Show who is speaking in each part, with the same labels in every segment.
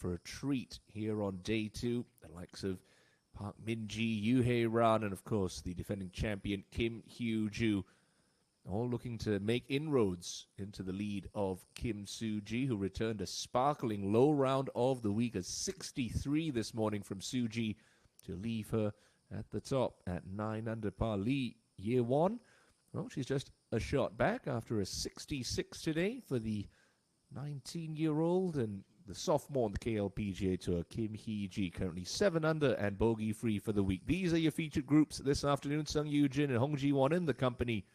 Speaker 1: for a treat here on day two. The likes of Park Min-ji, Yoo Hae-ran, and of course the defending champion Kim Hyo-joo, all looking to make inroads into the lead of Kim Soo-ji, who returned a sparkling low round of the week, a 63 this morning from Soo-ji to leave her at the top at 9 under par. Lee Ye-won, well, she's just a shot back after a 66 today for the 19-year-old, and the sophomore on the KLPGA Tour, Kim Hee-ji, currently 7 under and bogey-free for the week. These are your featured groups this afternoon. Sung Yoo-jin and Hong Ji-won in the company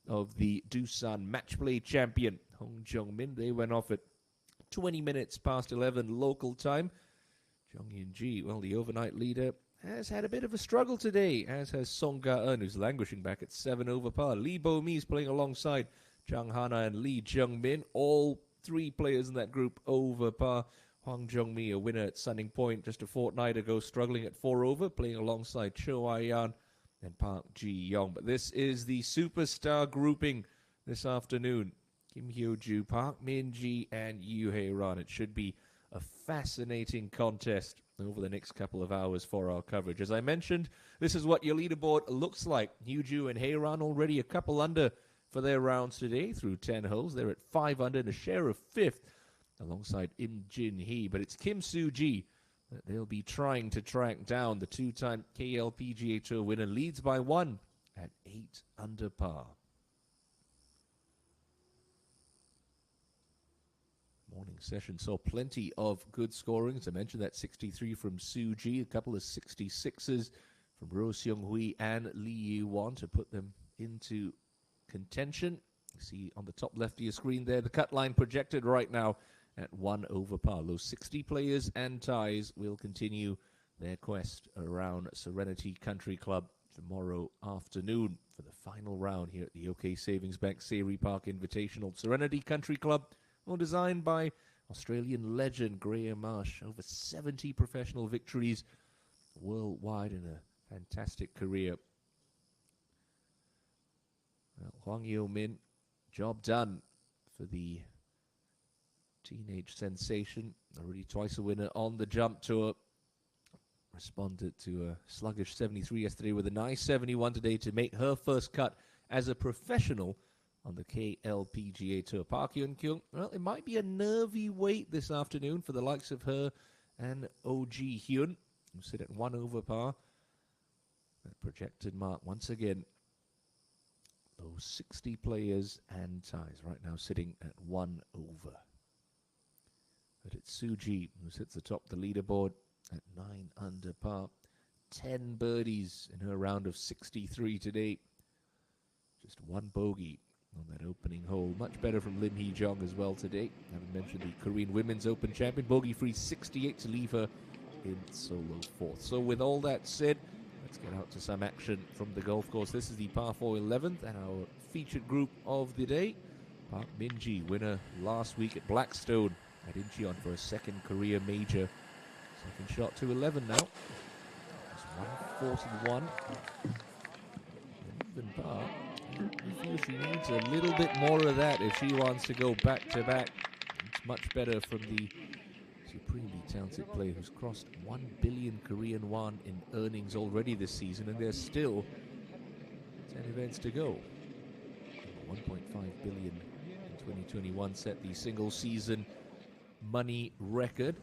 Speaker 1: of the Doosan match play champion, Hong Jung-min. They went off at 20 minutes past 11 local time. Jung Yin-ji, well, the overnight leader, has had a bit of a struggle today, as has Song Ga-eun, who's languishing back at 7 over par. Lee Bo-mi is playing alongside Jang Hana and Lee Jung-min. All three players in that group over par. Hwang Jung-mi, a winner at Sunning Point just a fortnight ago, struggling at 4 over, playing alongside Cho Ai-yan and Park Ji-young. But this is the superstar grouping this afternoon. Kim Hyo-joo, Park Min-ji, and Yoo Hae-ran. It should be a fascinating contest over the next couple of hours for our coverage. As I mentioned, this is what your leaderboard looks like. Hyo-joo and Hae-ran already a couple under for their rounds today through 10 holes. They're at 5 under and a share of 5th alongside Im Jin-hee. But it's Kim Soo-ji that they'll be trying to track down. The two-time KLPGA Tour winner leads by 1 at 8 under par. Morning session saw plenty of good scoring. As I mentioned, that 63 from Soo-ji, a couple of 66s from Roh Seung-hui and Lee Ye-won to put them into contention. You see on the top left of your screen there, the cut line projected right now at 1 over par. Those 60 players and ties will continue their quest around Serenity Country Club tomorrow afternoon for the final round here at the OK Savings Bank Seri Park Invitational. Serenity Country Club, well, designed by Australian legend Graham Marsh. Over 70 professional victories worldwide in a fantastic career. Well, Hwang Yo-min, job done for the teenage sensation. Already twice a winner on the jump tour. Responded to a sluggish 73 yesterday with a nice 71 today to make her first cut as a professional on the KLPGA Tour. Park Hyun-kyung, well, it might be a nervy wait this afternoon for the likes of her and O.G. Hyun, who sit at 1 over par. That projected mark once again. Those 60 players and ties right now sitting at 1 over. But it's Soo-ji who sits atop the leaderboard at 9 under par. 10 birdies in her round of 63 today. Just one bogey on that opening hole. Much better from Lim Hee-jung as well today. I haven't mentioned the Korean Women's Open champion. Bogey-free 68 to leave her in solo 4th. So with all that said, let's get out to some action from the golf course. This is the par 4 11th and our featured group of the day. Park Min-ji, winner last week at Blackstone at Incheon for a second career major. Second shot to 11 now. It's 141. Even par. I feel she needs a little bit more of that if she wants to go back-to-back. It's much better from the supremely talented player who's crossed 1 billion Korean won in earnings already this season, and there's still 10 events to go. 1.5 billion in 2021 set the single season money record.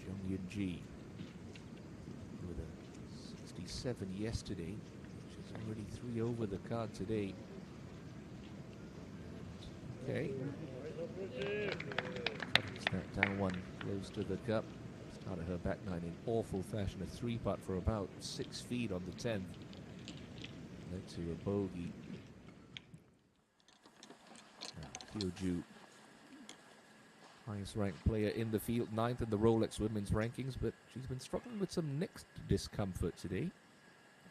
Speaker 1: Jung Yin-ji with a 67 yesterday, which is already 3 over the card today. Okay. That down one close to the cup. Started her back nine in awful fashion. A 3-putt for about 6 feet on the 10th. Led to a bogey. Hyo-joo, highest ranked player in the field, 9th in the Rolex women's rankings, but she's been struggling with some neck discomfort today.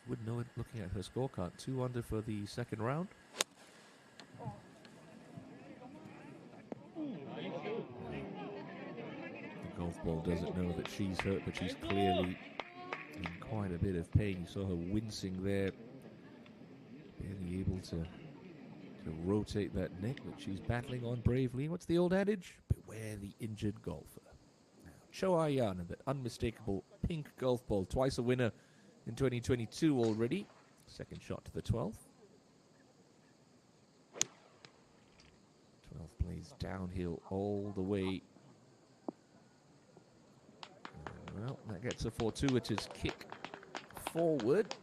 Speaker 1: Wouldn't know it looking at her scorecard. 2 under for the second round. Golf ball doesn't know that she's hurt, but she's clearly in quite a bit of pain. You saw her wincing there, barely able to rotate that neck, but she's battling on bravely. What's the old adage? Beware the injured golfer. Now Cho Ayan and the unmistakable pink golf ball. Twice a winner in 2022 already. Second shot to the 12th. 12 plays downhill all the way. Well, that gets a fortuitous kick forward.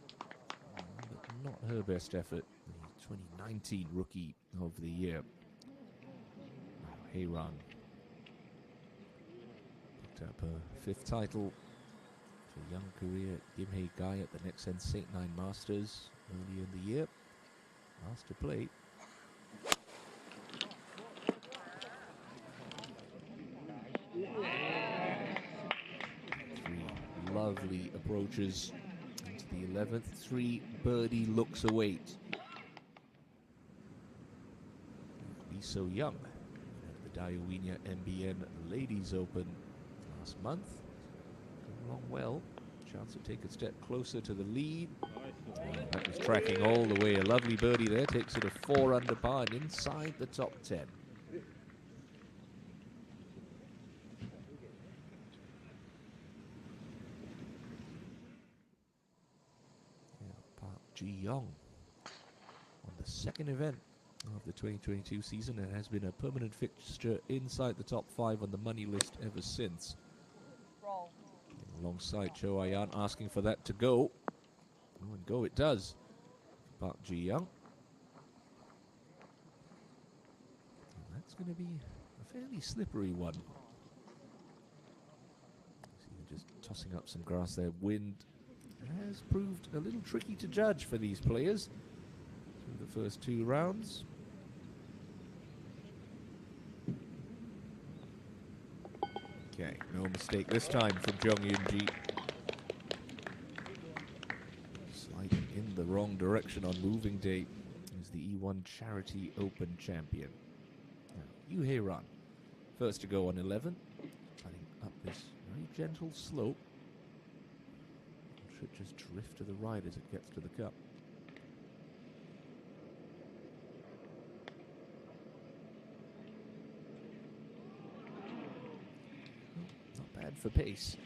Speaker 1: But not her best effort. The 2019 Rookie of the Year. Heyran picked up her 5th title for young career. Kim Hei Gai at the next St. Nine Masters earlier in the year. Last to play. 3 lovely approaches into the 11th. 3 birdie looks await. Be so young. The Daiwinia MBN Ladies Open last month. Come along well. Chance to take a step closer to the lead. That was tracking all the way. A lovely birdie there. Takes it a 4 under par and inside the top 10. Park Ji-young on the second event of the 2022 season and has been a permanent fixture inside the top 5 on the money list ever since. Alongside Cho Ayan, asking for that to go. Oh, and go it does. Park Ji-young. That's going to be a fairly slippery one. Just tossing up some grass there. Wind has proved a little tricky to judge for these players through the first 2 rounds. Okay, no mistake this time from Jung Yoon-ji. Sliding in the wrong direction on moving day is the E1 Charity Open champion. Now, Yoo Hye-ran, first to go on 11, heading up this very gentle slope. Should just drift to the right as it gets to the cup. For pace.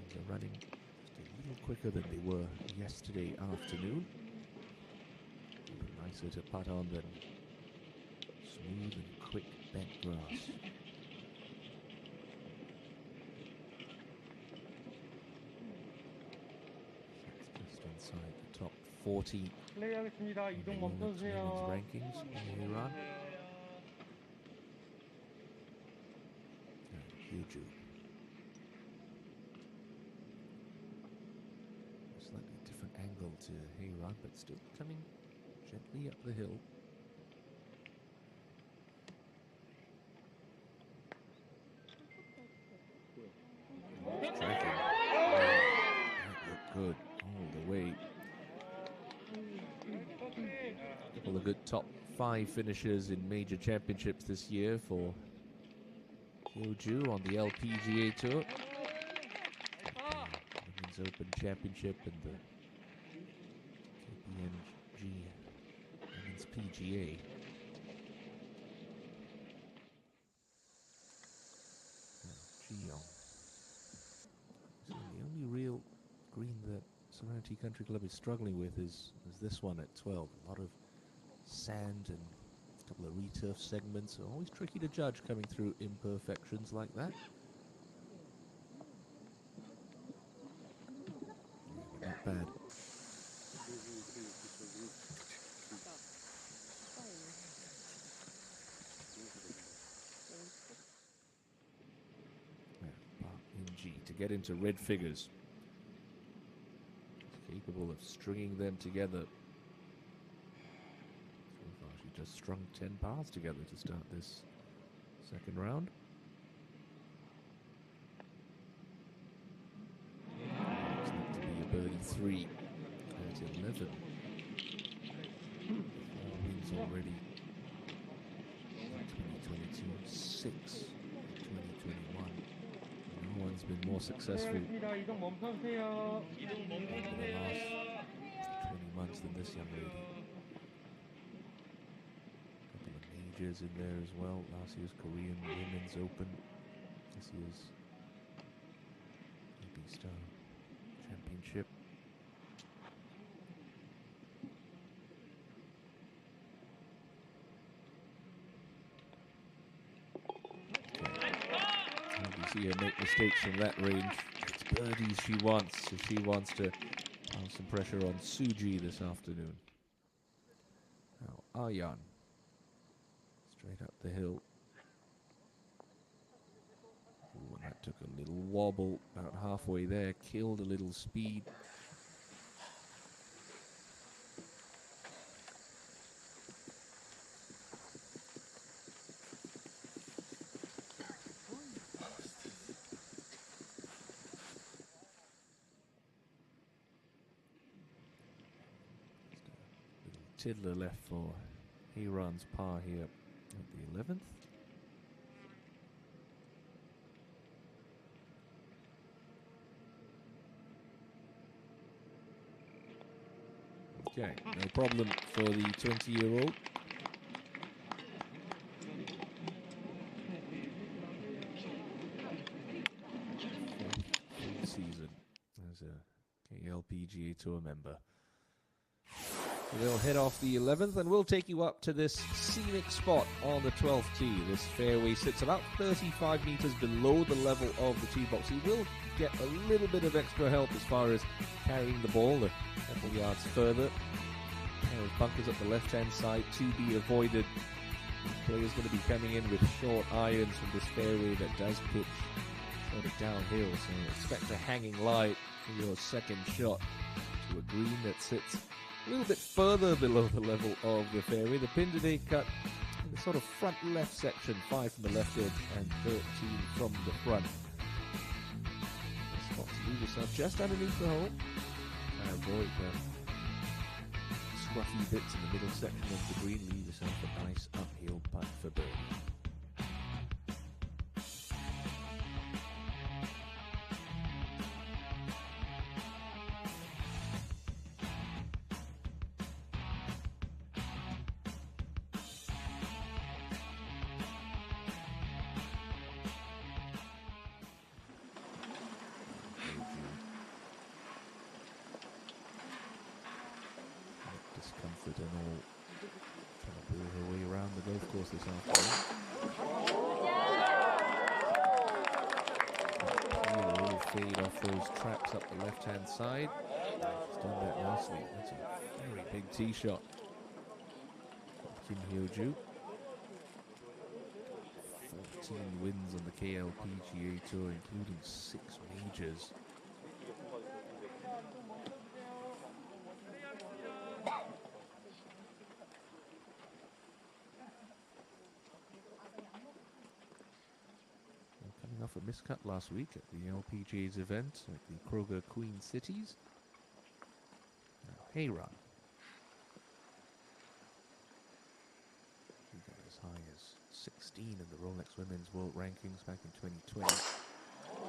Speaker 1: They're running just a little quicker than they were yesterday afternoon. Nicer to putt on than smooth and quick bent grass. That's just inside the top 40 in the women's rankings. Iran. Juju. Slightly different angle to Heyran, but still coming gently up the hill. Tracking. That looked good all the way. A couple of good top 5 finishes in major championships this year for Ju on the LPGA Tour, Women's Open Championship, and the ENG Women's PGA. Ji-young. So the only real green that Serenity Country Club is struggling with is this one at 12. A lot of sand and a couple of returf segments. Are always tricky to judge coming through imperfections like that. Not bad. Park ENG to get into red figures. Capable of stringing them together. She just strung 10 pars together to start this second round. Looks like to be a birdie 3 at 11. 4 wins already. 2022, 6 in 2021. No one's been more successful over the last 20 months than this young lady. A couple of majors in there as well. Last year's Korean Women's Open year's AB Star Championship. You see her make mistakes from that range. It's birdies she wants if she wants to pile some pressure on Suji this afternoon. Now Aryan, straight up the hill. Ooh, and that took a little wobble about halfway there, killed a little speed. Tiddler left for Iran's par here at the 11th. Okay, no problem for the 20-year-old. Full season as a KLPGA Tour member. We'll head off the 11th and we'll take you up to this scenic spot on the 12th tee. This fairway sits about 35 meters below the level of the tee box. You will get a little bit of extra help as far as carrying the ball a couple yards further. A pair of bunkers up the left-hand side to be avoided. The player's going to be coming in with short irons from this fairway that does pitch sort of downhill. So expect a hanging light for your second shot to a green that sits a little bit further below the level of the fairway. The pin today cut in the sort of front left section, 5 from the left edge and 13 from the front. Spot to leave yourself just underneath the hole. Avoid the scruffy bits in the middle section of the green. Leave yourself a nice uphill putt for birdie. Discomfort and all, trying to pull her way around the golf course this afternoon. A little fade off those tracks up the left-hand side. She's done that nicely. That's a very big tee shot. Kim Hyo-joo. 14 wins on the KLPGA Tour, including 6 majors. Coming off a miscut last week at the LPGA's event at the Kroger Queen Cities. Now, Heyran. She got as high as 16 in the Rolex Women's World Rankings back in 2020.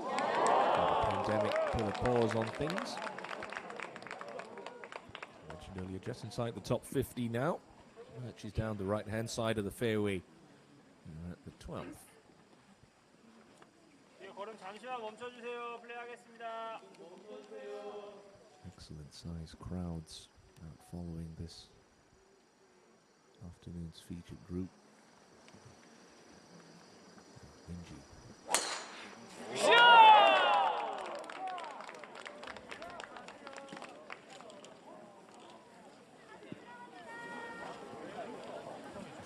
Speaker 1: The pandemic put a pause on things. I mentioned earlier, just inside the top 50 now. She's down the right-hand side of the fairway at the 12th. Excellent size crowds out following this afternoon's featured group. ENG. Just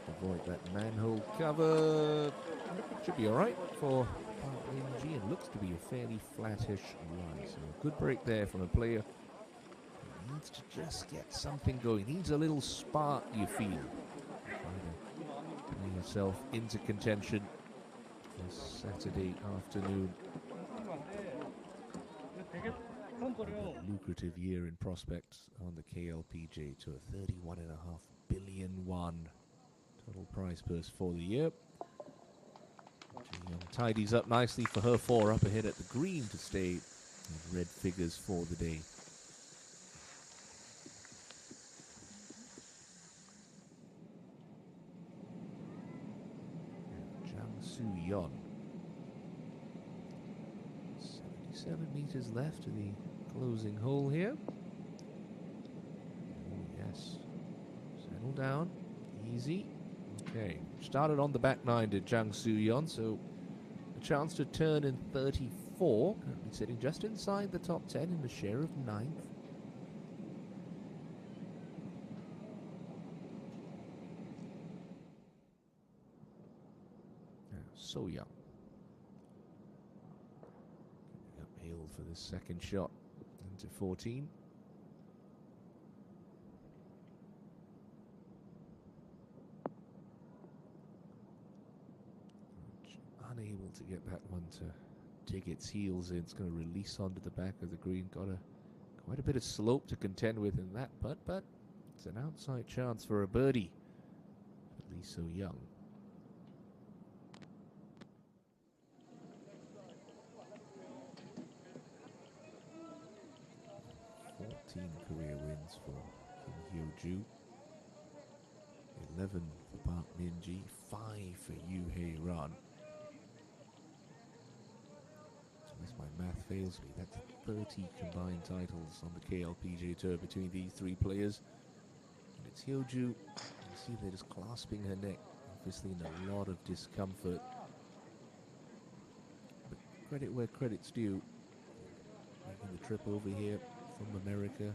Speaker 1: avoid that manhole cover. Should be all right for ENG. It looks to be a fairly flattish lie. So a good break there from a player who needs to just get something going. Needs a little spark, you feel. Trying to yourself into contention this Saturday afternoon. A lucrative year in prospects on the KLPGA Tour. 31.5 billion won total prize purse for the year. Young tidies up nicely for her 4 up ahead at the green to stay in red figures for the day. Jang Soo-yeon. 7 meters left to the closing hole here. Oh, yes. Settle down. Easy. Okay. Started on the back 9 to Zhang Suyon, so a chance to turn in 34. Currently sitting just inside the top 10 in the share of 9th. So young. Uphill for the second shot into 14. Unable to get that one to dig its heels in. It's going to release onto the back of the green. Got quite a bit of slope to contend with in that putt, but it's an outside chance for a birdie. At least so young. 14 career wins for Kim Hyo-ju, 11 for Park Min-ji, 5 for Yoo-hae Ran. So unless my math fails me, that's 30 combined titles on the KLPGA Tour between these three players. And it's Hyo-ju, you can see they're just clasping her neck, obviously in a lot of discomfort. But credit where credit's due, making the trip over here from America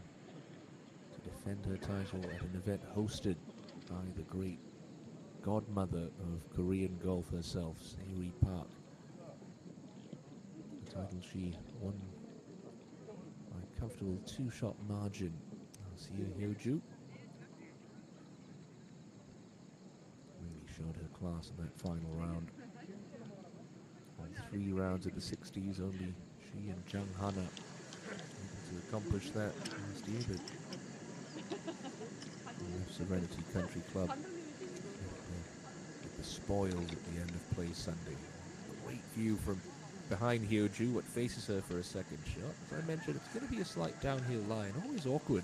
Speaker 1: to defend her title at an event hosted by the great godmother of Korean golf herself, Se-ri Park. The title she won by a comfortable 2-shot margin. Here, Hyo-ju really showed her class in that final round. On 3 rounds of the 60s, only she and Jung Hana to accomplish that last year, but Serenity Country Club with the spoils at the end of play Sunday. A great view from behind Hyo-ju, what faces her for a second shot. As I mentioned, it's going to be a slight downhill line, always awkward.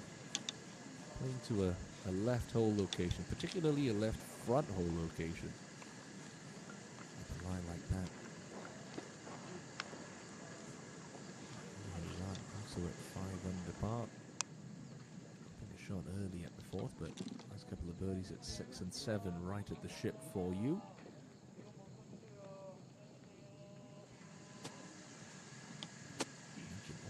Speaker 1: Playing to a left hole location, particularly a left front hole location. With a line like that. Also at 5 under par. A shot early at the 4th, but last couple of birdies at 6 and 7 right at the ship for you.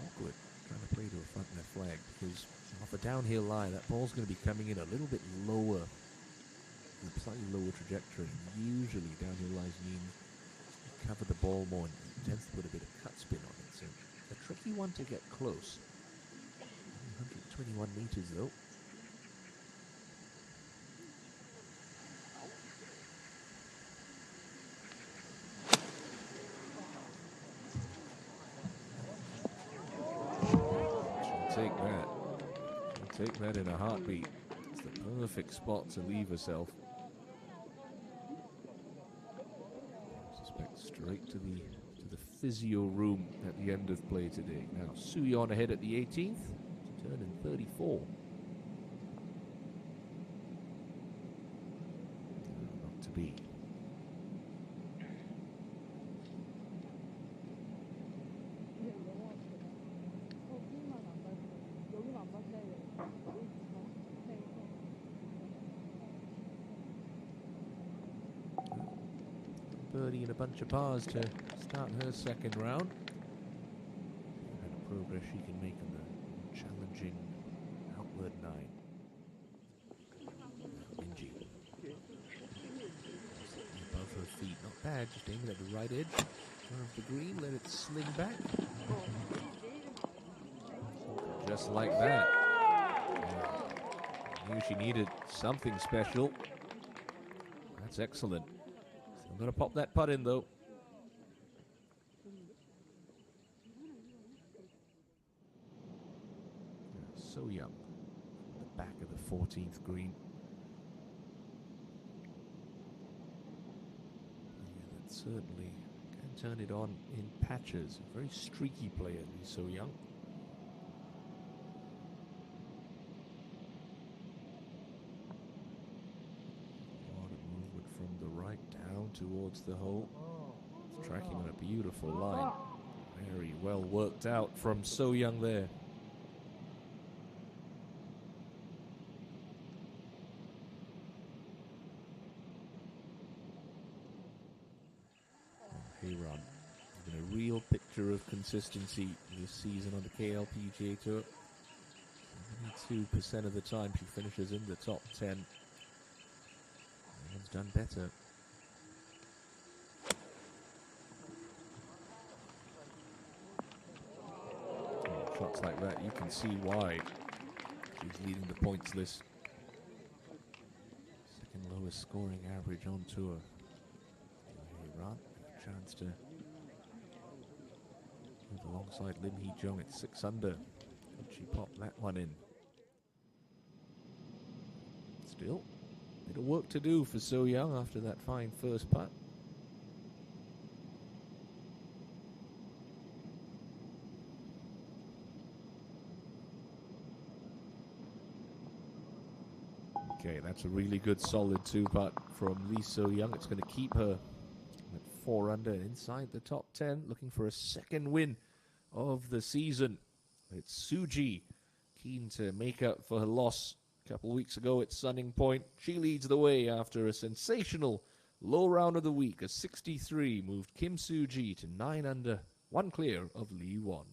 Speaker 1: Awkward trying to play to a front left flag because off a downhill line, that ball's going to be coming in a little bit lower, a slightly lower trajectory. Usually downhill lines mean you cover the ball more and it tends to put a bit of cut spin on it. So a tricky one to get close. 121 meters though. She'll take that. She'll take that in a heartbeat. It's the perfect spot to leave herself. I suspect straight to the physio room at the end of play today. Now Suyon ahead at the 18th, to turn in 34. Not to be. Birdie and a bunch of pars to start her second round. And the progress she can make in the challenging outward 9. ENG. Above her feet, not bad, just aiming at the right edge of the green, let it sling back. Just like that. I knew she needed something special. That's excellent. I'm going to pop that putt in though. So young. The back of the 14th green. Yeah, that certainly can turn it on in patches. A very streaky player, he's So young. A lot of movement from the right down towards the hole. It's tracking on a beautiful line. Very well worked out from So Young there. Hayron, been a real picture of consistency this season on the KLPGA Tour. 72% of the time she finishes in the top 10. No one's done better. Shots like that, you can see why she's leading the points list. Second lowest scoring average on tour. Hayron, a chance to move alongside Lim Hee Jung at 6 under. And she popped that one in. Still, a bit of work to do for So Young after that fine first putt. Okay, that's a really good solid 2-putt from Lee So Young. It's going to keep her at 4 under inside the top 10, looking for a second win of the season. It's Suji, keen to make up for her loss a couple of weeks ago at Sunning Point. She leads the way after a sensational low round of the week. A 63 moved Kim Suji to 9 under, 1 clear of Lee Won.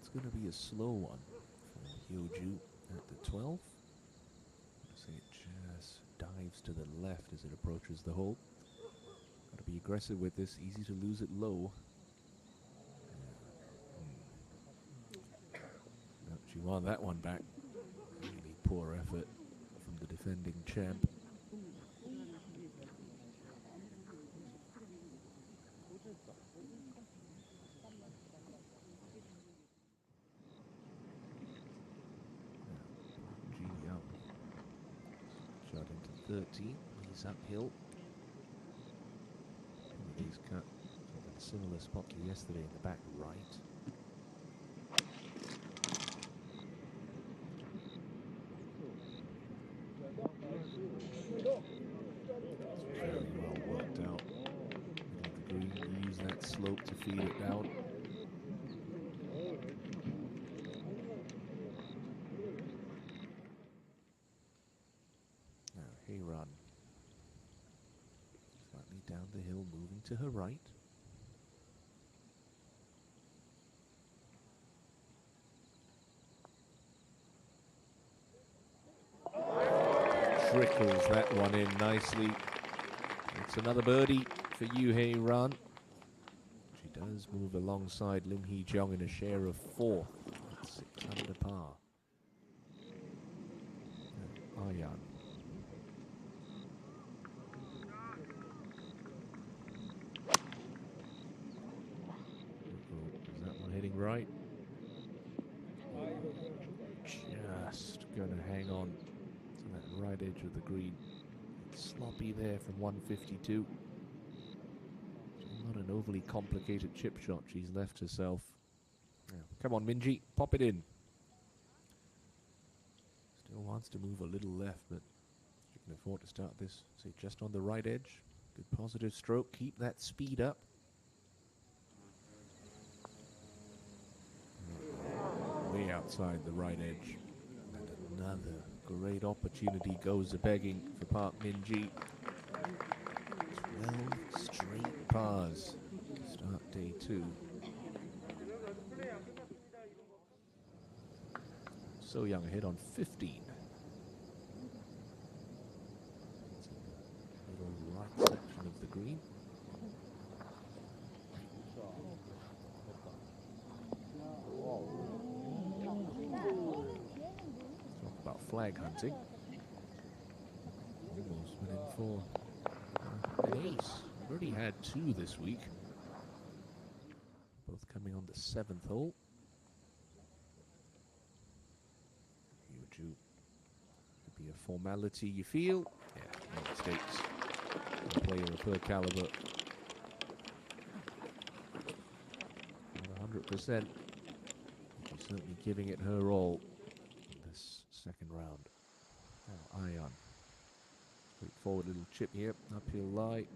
Speaker 1: It's going to be a slow one for Hyoju at the 12. So it just dives to the left as it approaches the hole. Got to be aggressive with this. Easy to lose it low. No, she won that one back. Really poor effort from the defending champ. Shot into 13. He's uphill. He's cut at a similar spot to yesterday in the back right. Very well worked out. Middle of the green, use that slope to feed it down. Now, Heyran. Slightly down the hill, moving to her right. Trickles that one in nicely. It's another birdie for Yu Hei-ran. She does move alongside Lim Hee-jong in a share of 4. 6 under par. Ayan. Is that one heading right? Just going to hang on to that right edge of the green. It's sloppy there from 152. Not an overly complicated chip shot she's left herself. Yeah. Come on, Minji, pop it in. Still wants to move a little left, but she can afford to start this, say, just on the right edge. Good positive stroke. Keep that speed up. Way outside the right edge. And another great opportunity goes a-begging for Park Min-ji. 12 straight pars. Start day 2. So Young ahead on 15. Little right section of the green. Talk about flag hunting. Almost went in for an ace. Already had 2 this week. Both coming on the 7th hole. Hyoju. Could be a formality, you feel? Yeah, no mistakes. A player of her caliber. Not 100%. She's certainly giving it her all in this second round. Now, Ayan. Straightforward little chip here. Uphill lie.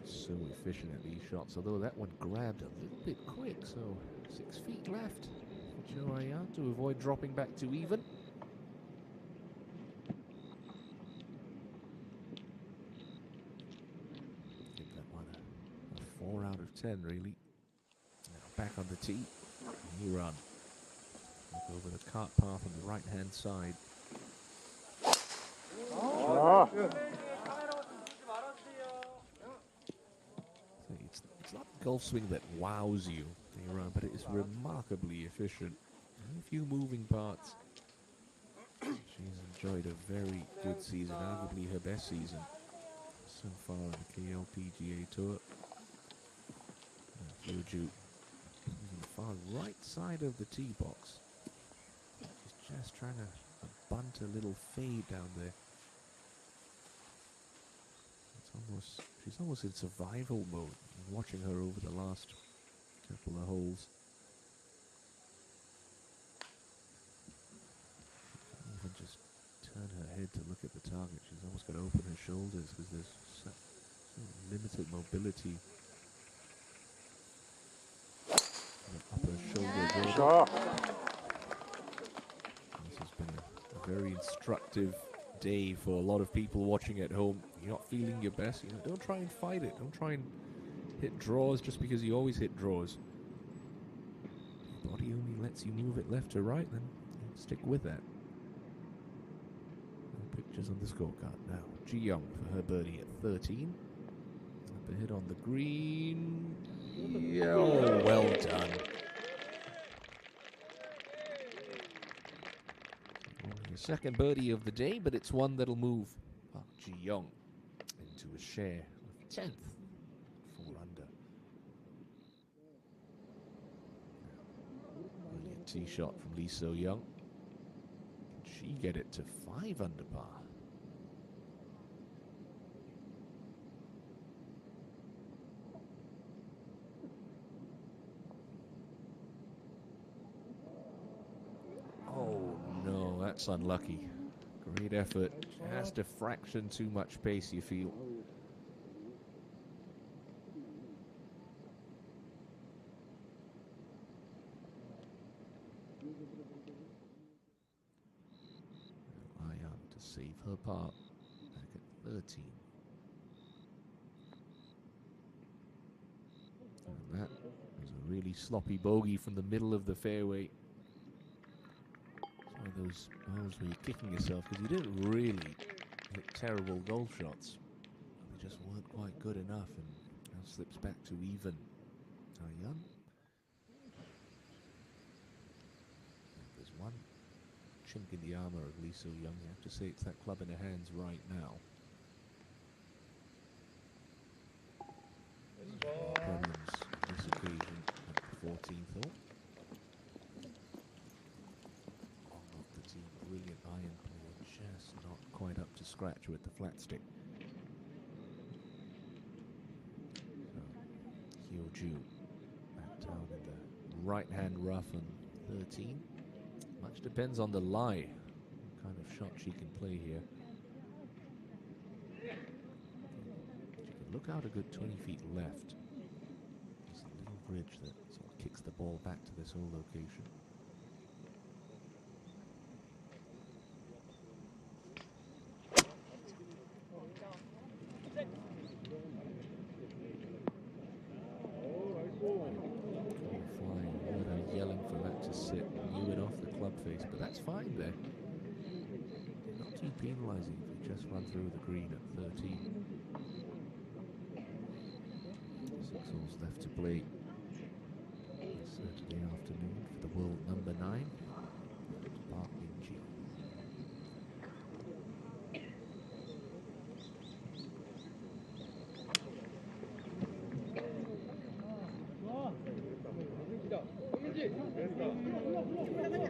Speaker 1: So efficient at these shots, although that one grabbed a little bit quick, so 6 feet left for Cho Ayan to avoid dropping back to even. Give that one a 4 out of 10, really. Now back on the tee, Hee-ran. Look over the cart path on the right-hand side. It's not a golf swing that wows you, but it is remarkably efficient. A few moving parts. She's enjoyed a very good season, arguably her best season so far on the KLPGA Tour. Hyoju on the far right side of the tee box. She's just trying to bunt a little fade down there. She's almost in survival mode. I'm watching her over the last couple of holes. Even just turn her head to look at the target. She's almost got to open her shoulders because there's so limited mobility. Upper shoulder girdle. This has been a very instructive day for a lot of people watching at home. You're not feeling your best. Don't try and fight it. Don't try and hit draws just because you always hit draws. Your body only lets you move it left to right, then stick with that. No pictures on the scorecard now. Ji Young for her birdie at 13. Up ahead on the green. Yeah, oh, well done. Only a second birdie of the day, but it's one that'll move Ji Young into a share of 10th. 4 under. Brilliant tee shot from Lee So Young. Can she get it to 5 under par? Oh no, that's unlucky. Great effort. Just a fraction too much pace, you feel. Ayan to save her par back at 13. And that was a really sloppy bogey from the middle of the fairway. It's one of those holes where you're kicking yourself because you didn't really hit terrible golf shots. They just weren't quite good enough, and now slips back to even. Ayan. There's one chink in the armor of Lee So Young. You have to say it's that club in her hands right now. Problems on this occasion at the 14th hole. Of the team, brilliant iron player, just not quite up to scratch with the flat stick. So, Hyo-ju back down in the right-hand rough on 13. Much depends on the lie, what kind of shot she can play here. She can look out a good 20 feet left. There's a little bridge that sort of kicks the ball back to this whole location. Sit and knew it off the club face, but that's fine there. Not too penalising if you just run through the green at 13. 6 holes left to play this Saturday afternoon for the world number 9. Park ENG.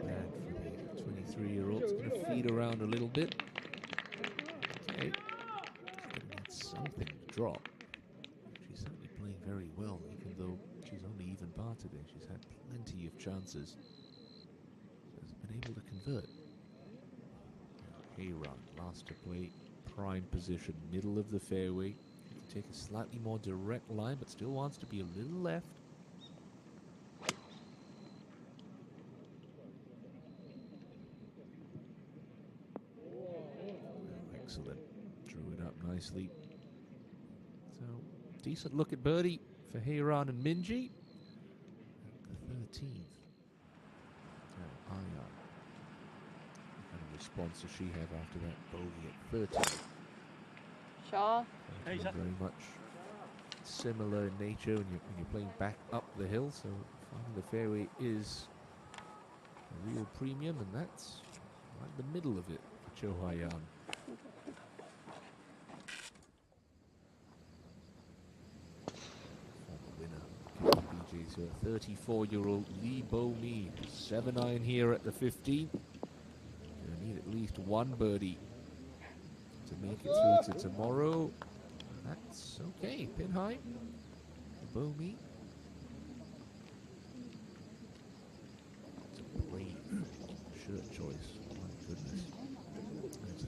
Speaker 1: Bad for the 23-year-old. Going to feed around a little bit. Okay. She's going to need something to drop. She's certainly playing very well, even though she's only even par today. She's had plenty of chances. Hasn't been able to convert. Hey-run, last to play. Prime position, middle of the fairway. You can take a slightly more direct line, but still wants to be a little left. Excellent. Drew it up nicely. So, decent look at birdie for Heyran and Minji. At the 13th. Ayan. What kind of response does she have after that bogey at 13?
Speaker 2: Shaw.
Speaker 1: Very much similar in nature when you're playing back up the hill, so finding the fairway is a real premium, and that's right in the middle of it for Cho Hwa-yeon. PGs, so a 34-year-old Lee Bo-mi, 7-iron here at the 15th. Gonna need at least one birdie to make it through to tomorrow. That's okay. Pin high. Bo-mi. It's a brave shirt choice. My goodness. That's a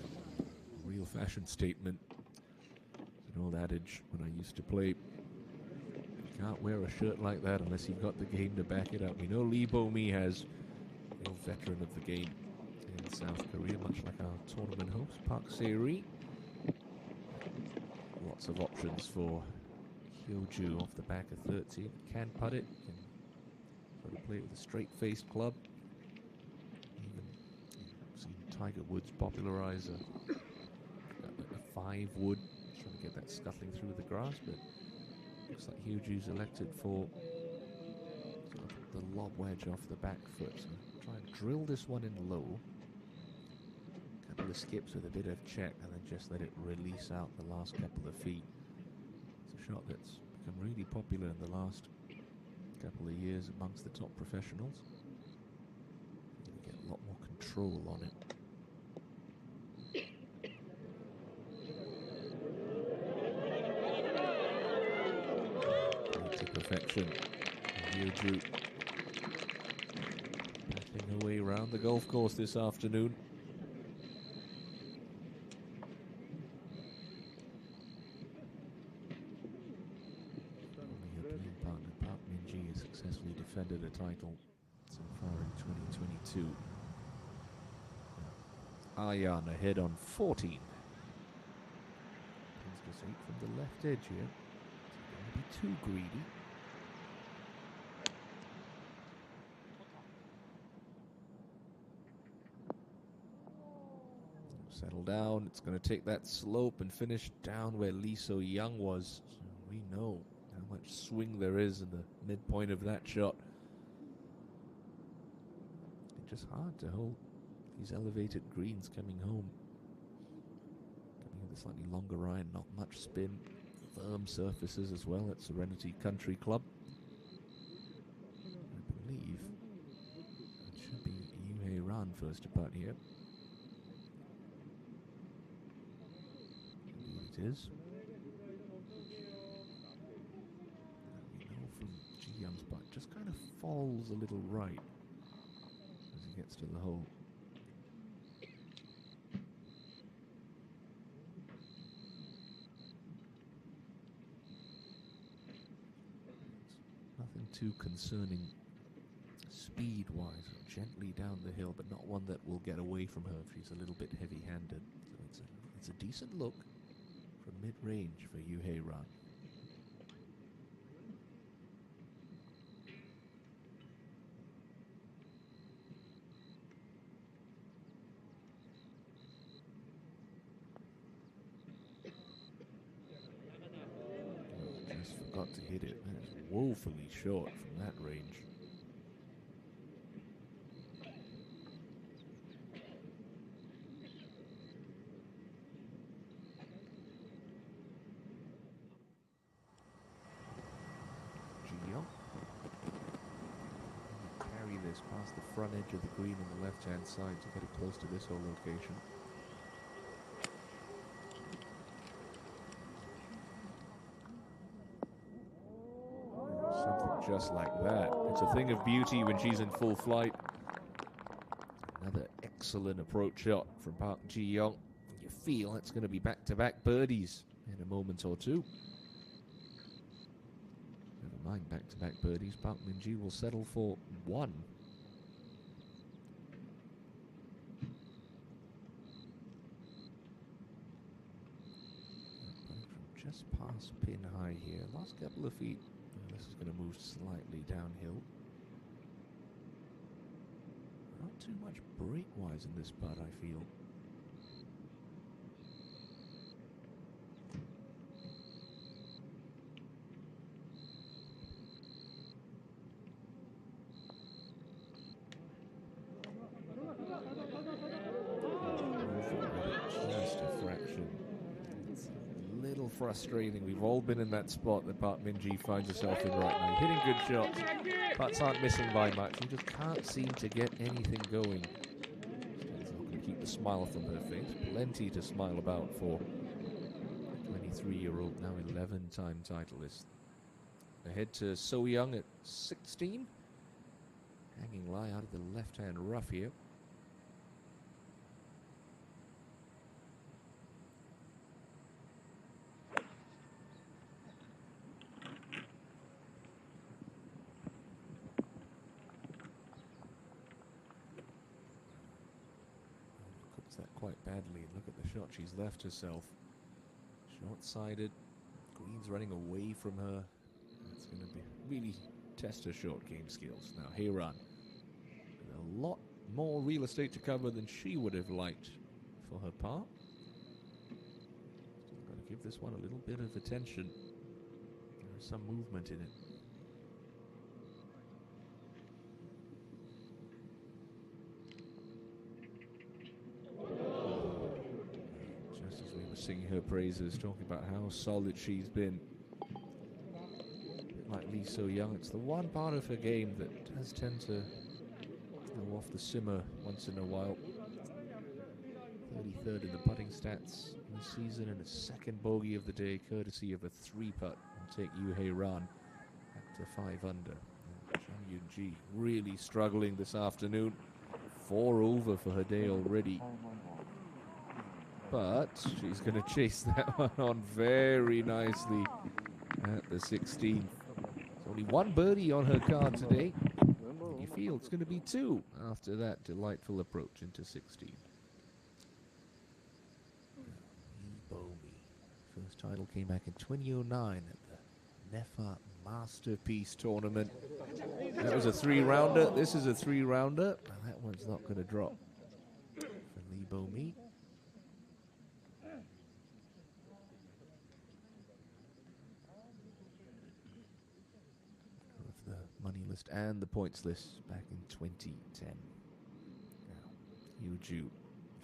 Speaker 1: real fashion statement. It's an old adage when I used to play. You can't wear a shirt like that unless you've got the game to back it up. We know Lee Bo-mi has, a veteran of the game, in South Korea, much like our tournament host, Park Se-ri. Lots of options for Hyo-ju off the back of 13. Can putt it, can sort of play it with a straight-faced club. Even seen Tiger Woods popularize a 5-wood, trying to get that scuttling through the grass, but looks like Hyo-ju's elected for sort of the lob wedge off the back foot. So try and drill this one in low. Couple of skips with a bit of check and then just let it release out the last couple of feet. It's a shot that's become really popular in the last couple of years amongst the top professionals. You get a lot more control on it. To perfection. Hyo-ju batting away around the golf course this afternoon. Successfully defended a title so far in 2022. Aryan ahead on 14. Pins just 8 from the left edge here. Don't be too greedy. Settle down. It's going to take that slope and finish down where Lee So-young was. So we know how much swing there is in the midpoint of that shot. It's just hard to hold these elevated greens coming home. Coming with a slightly longer iron, not much spin. Firm surfaces as well at Serenity Country Club. I believe it should be Yuhei Ran first to putt here. Indeed it is. Ji-young's putt just kind of falls a little right as he gets to the hole. It's nothing too concerning speed-wise, gently down the hill, but not one that will get away from her if she's a little bit heavy-handed. So it's a decent look from mid-range for Yuhei Ran. Got to hit it. That is woefully short from that range. Ji-young. Carry this past the front edge of the green on the left-hand side to get it close to this hole location. Just like that. It's a thing of beauty when she's in full flight. Another excellent approach shot from Park Ji-young. You feel it's going to be back-to-back birdies in a moment or two. Never mind back-to-back birdies. Park Min-ji will settle for one. From just past pin high here. Last couple of feet. This is going to move slightly downhill. Not too much break-wise in this putt, I feel. Just a fraction. It's a little frustrating. We've all been in that spot that Park Min-ji finds herself in right now. Hitting good shots. Putts aren't missing by much. She just can't seem to get anything going. She's not going to keep the smile from her face. Plenty to smile about for the 23-year-old, now 11-time titleist. Ahead to So-young at 16. Hanging lie out of the left-hand rough here. quite badly. Look at the shot she's left herself. Short-sided. Green's running away from her. That's going to be really test her short game skills. Now, Hayran, with a lot more real estate to cover than she would have liked for her par. Still got to give this one a little bit of attention. There's some movement in it. Just as we were singing her praises, talking about how solid she's been. Like Lee So Young, it's the one part of her game that does tend to go off the simmer once in a while. 33rd in the putting stats in the season, and a second bogey of the day, courtesy of a 3-putt, and take Yuhei Ran back to 5 under. Zhang Yunji really struggling this afternoon. 4 over for her day already. But she's going to chase that one on very nicely at the 16th. Only 1 birdie on her card today. You feel it's going to be 2 after that delightful approach into 16. Bomi. First title came back in 2009 at the Nefa Masterpiece Tournament. That was a 3-rounder. This is a 3-rounder. That one's not going to drop for Lee Bomi. Money list and the points list back in 2010. Now, Yuju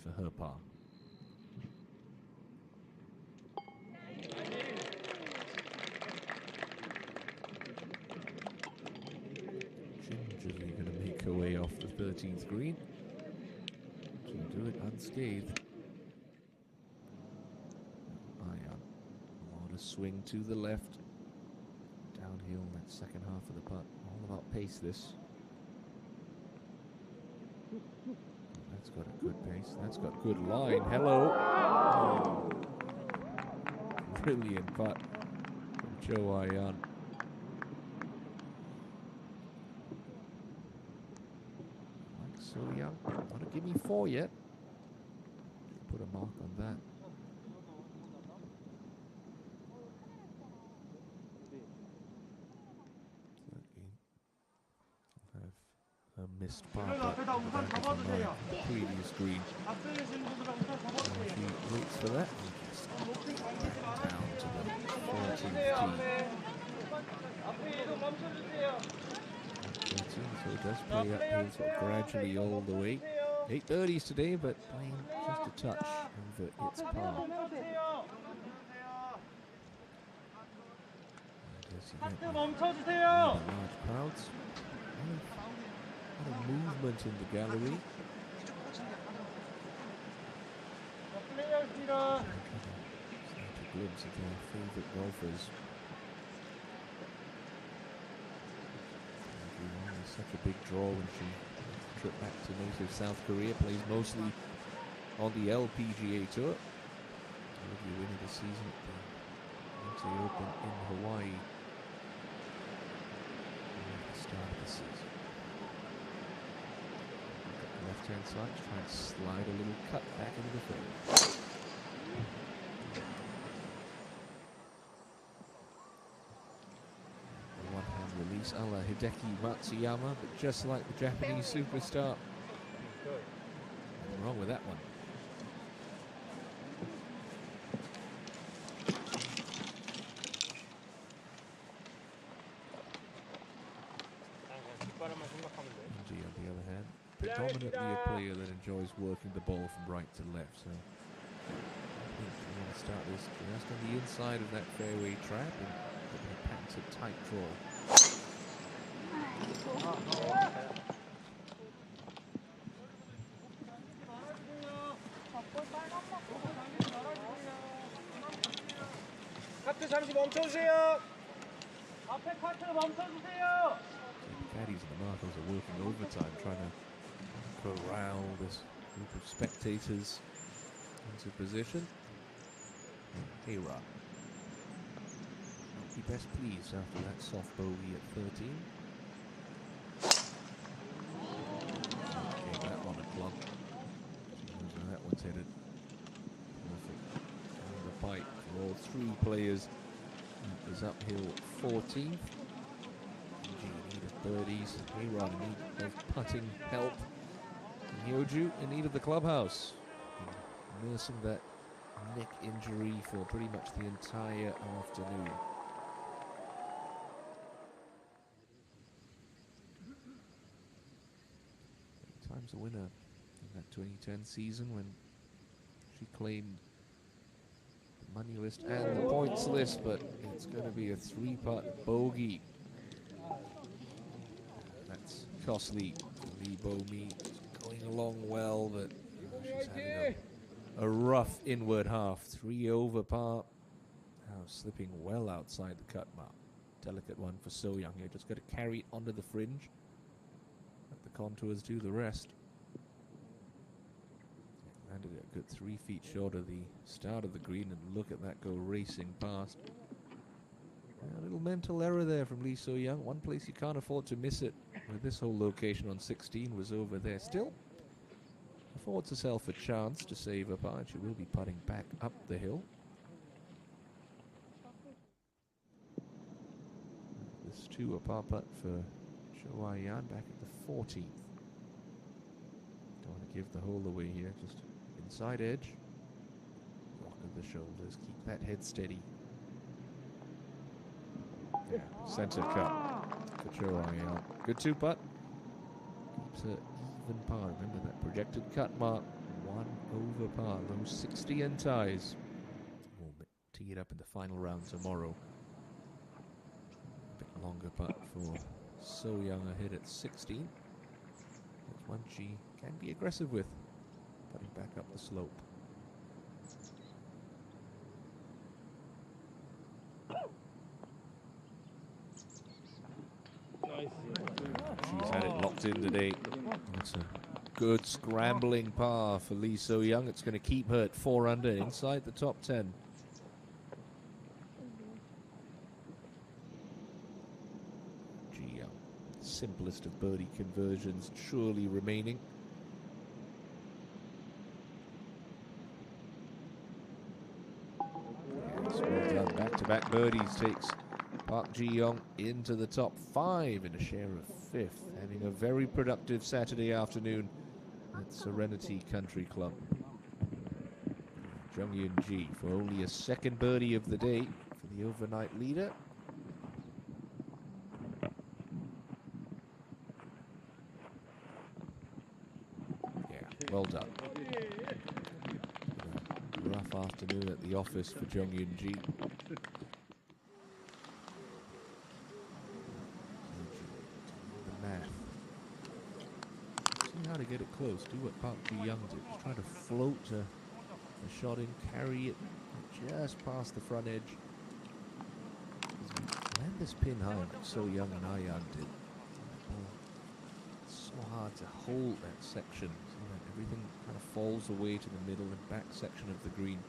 Speaker 1: for her par. Gingerly going to make her way off the 13th green. She'll do it unscathed. Ion. A lot of swing to the left. Downhill that second half of the putt. All about pace, this. That's got a good pace. That's got good line. Hello. Oh. Brilliant putt from Cho Ion. Like So Young. Not a gimme 4 yet. Put a mark on that. A missed par at the back of the previous green. She waits for that and just down to the 14th tee. 13, so it does play uphill sort of gradually all the way. 8 birdies today, but playing just a touch over its par. Large crowds. A lot of movement in the gallery. A glimpse of their favourite golfers. Everyone is such a big draw when she trip back to native South Korea. Plays mostly on the LPGA Tour. Rookie win of the season at the MT Open in Hawaii at the start of the season. Left-hand side, try and slide a little cut back into the fairway. A one-hand release a la Hideki Matsuyama, but just like the Japanese superstar. Nothing wrong with that one. G, on the other hand, predominantly a player that enjoys working the ball from right to left, so I think we want to start this just on the inside of that fairway trap and put a patented tight draw.
Speaker 3: 카트 잠시 멈춰주세요. 앞에 카트 멈춰주세요.
Speaker 1: Caddies and the marshals are working overtime trying to corral this group of spectators into position. Hera. Be best pleased after that soft bogey at 13. Okay, that one a clump. That one's headed. for all three players. It is uphill 14th. ENG in need of birdies. Heyron in need of putting help. And Hyoju in need of the clubhouse. Nursing that neck injury for pretty much the entire afternoon. Times a winner in that 2010 season when she claimed the money list and the points list, but it's going to be a three-putt bogey. That's costly for Lee Bomi. Going along well, but she's having a rough inward half. 3 over par. Now slipping well outside the cut mark. Delicate one for So Young here. Just got to carry it onto the fringe. Let the contours do the rest. Landed a good 3 feet short of the start of the green, and look at that go racing past. A little mental error there from Lee So Young. One place you can't afford to miss it with this whole location on 16 was over there. Still affords herself a chance to save a par. She will be putting back up the hill. This too a par putt for Cho Yan back at the 14th. Don't want to give the hole away here. Just inside edge. Rock of the shoulders. Keep that head steady. Yeah, center cut for Cho Yan. Good 2-putt. Keeps her even par. Remember that projected cut mark. 1 over par. Those 60 and ties. We'll tee it up in the final round tomorrow. A bit longer putt for So Young ahead at 16. That's one she can be aggressive with. Putting back up the slope. She's had it locked in today. That's a good scrambling par for Lee So Young. It's going to keep her at 4 under inside the top 10. Ji Young, simplest of birdie conversions surely remaining. Yes, well done. Back-to-back birdies takes Park Ji-young into the top 5 in a share of 5th, having a very productive Saturday afternoon at Serenity Country Club. Jung Eun-ji for only a second birdie of the day for the overnight leader. Yeah, well done. Rough afternoon at the office for Jung Eun-ji. How to get it close, do what Park Ji-young did, just try to float the shot in, carry it just past the front edge. Land this pin high like So Young and Ayan did. It's so hard to hold that section, so that everything kind of falls away to the middle and back section of the green.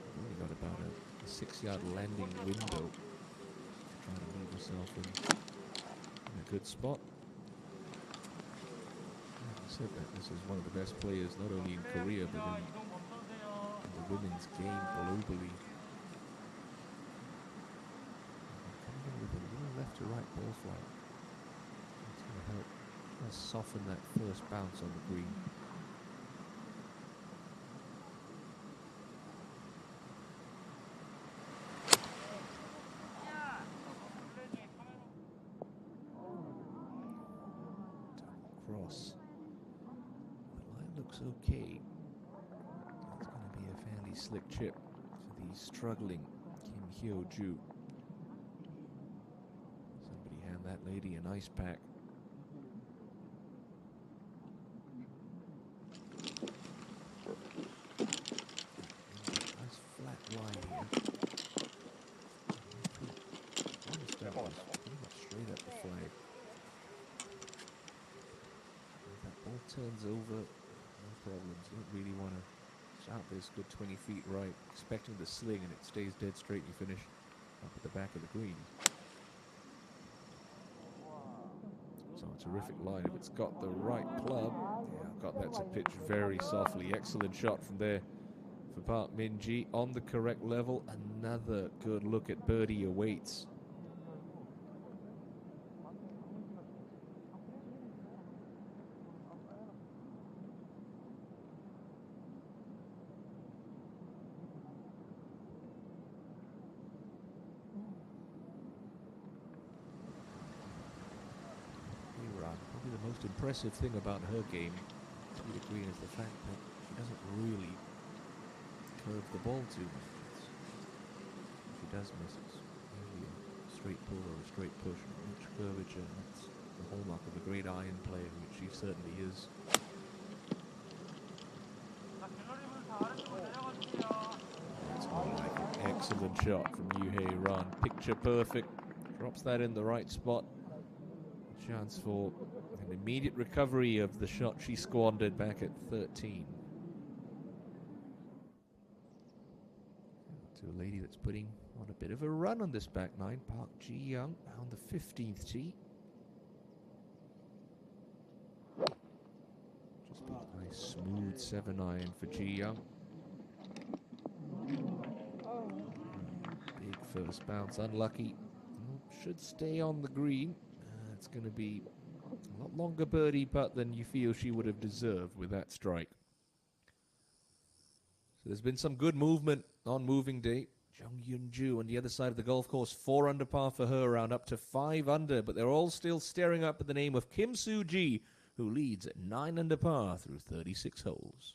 Speaker 1: You've only got about a 6-yard landing window. Trying to leave yourself in a good spot. Said that this is one of the best players not only in Korea but in the women's game globally. Coming in with a little left to right ball flight. It's going to help soften that first bounce on the green. Double cross. Looks okay. It's going to be a fairly slick chip for the struggling Kim Hyo-ju. Somebody hand that lady an ice pack. Nice flat line here. Pretty much straight up the flag. If that ball turns over, problems. You don't really want to shot this good 20 feet right, expecting the sling, and it stays dead straight and you finish up at the back of the green. So a terrific line. If it's got the right club, yeah, got that to pitch very softly. Excellent shot from there for Park Min-ji on the correct level. Another good look at birdie awaits. Probably the most impressive thing about her game, to a degree, is the fact that she doesn't really curve the ball too much. She does miss it. Usually a straight pull or a straight push, not much curvature. That's the hallmark of a great iron player, which she certainly is. That's more like an excellent shot from Yoo-Hae Ran. Picture perfect. Drops that in the right spot. Chance for an immediate recovery of the shot she squandered back at 13. To a lady that's putting on a bit of a run on this back nine, Park Ji-young on the 15th tee. Just be a nice smooth 7-iron for Ji-young. Big first bounce, unlucky. Should stay on the green. It's going to be a lot longer birdie putt than you feel she would have deserved with that strike. So there's been some good movement on moving day. Jung Yun-ju on the other side of the golf course, 4 under par for her round, up to 5 under, but they're all still staring up at the name of Kim Soo-ji, who leads at 9 under par through 36 holes.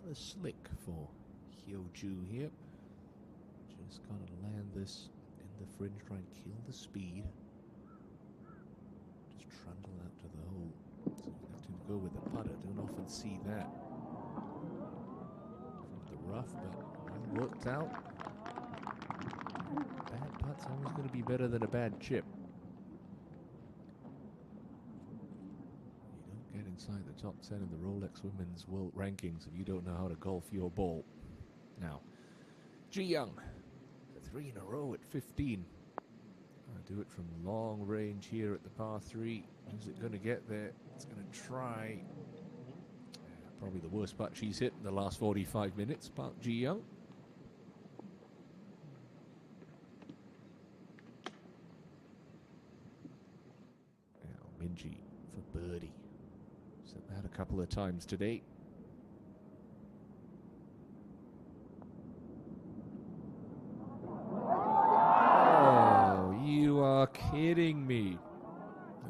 Speaker 1: rather slick for Hyo-ju here. Just got to land this in the fringe, try and kill the speed. Just trundle out to the hole. So you have to go with the putter. Don't often see that from the rough, but well worked out. Bad putt's always going to be better than a bad chip. You don't get inside the top 10 in the Rolex Women's World Rankings if you don't know how to golf your ball. Now, Ji Young, 3 in a row at 15. Do it from long range here at the par 3. Is it going to get there? It's going to try. Probably the worst putt she's hit in the last 45 minutes, Park Ji Young. Now Minji for birdie. Said that a couple of times today. Kidding me.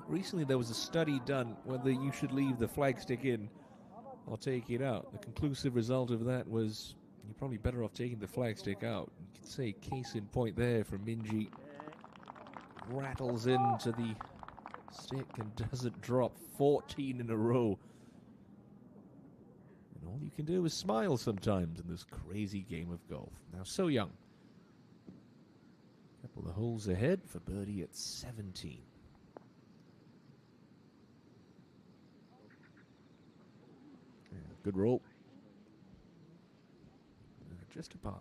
Speaker 1: Recently there was a study done whether you should leave the flagstick in or take it out. The conclusive result of that was you're probably better off taking the flagstick out. You could say case in point there from Minji. Rattles into the stick and doesn't drop. 14 in a row. And all you can do is smile sometimes in this crazy game of golf. Now So Young. Couple of holes ahead for birdie at 17. Yeah, good roll. Just a par.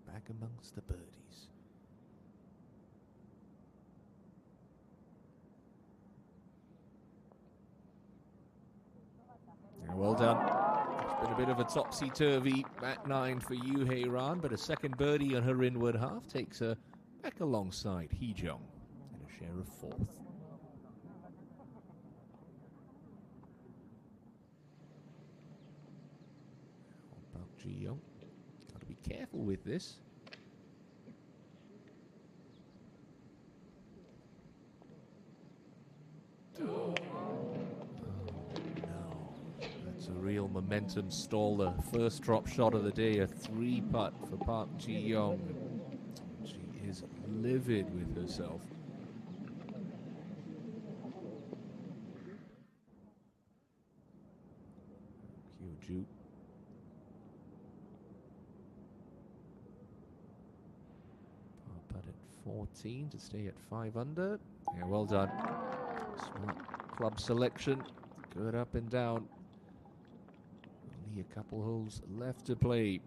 Speaker 1: Back amongst the birdies. Yeah, well done. It's been a bit of a topsy-turvy back 9 for Yoo Hae-ran, but a second birdie on her inward half takes her back alongside Hee-jong and a share of 4th. Park Ji-young. Got to be careful with this. Oh, no. That's a real momentum staller. First drop shot of the day, a 3-putt for Park Ji-young. She is livid with herself. Hyo-ju. Par putt at 14 to stay at 5 under. Yeah, well done. Smart club selection. Good up and down. Only a couple holes left to play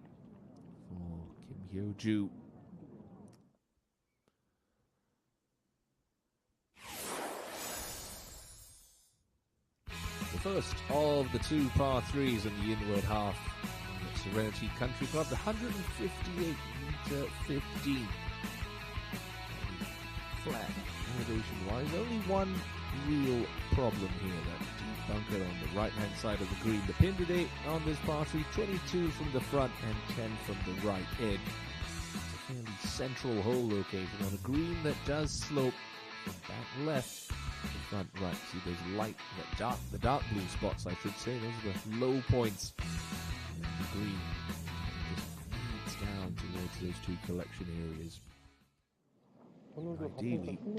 Speaker 1: for Kim Hyo-ju. The first of the 2 par 3s in the inward half at Serenity Country Club, the 158-meter 15. Flat elevation-wise, only one real problem here, that deep bunker on the right-hand side of the green. The pin today on this par 3, 22 from the front and 10 from the right edge. It's a fairly central hole location on a green that does slope from back left to front right. See those light, the dark blue spots, I should say. Those are the low points in the green. It just feeds down towards those 2 collection areas. Ideally, you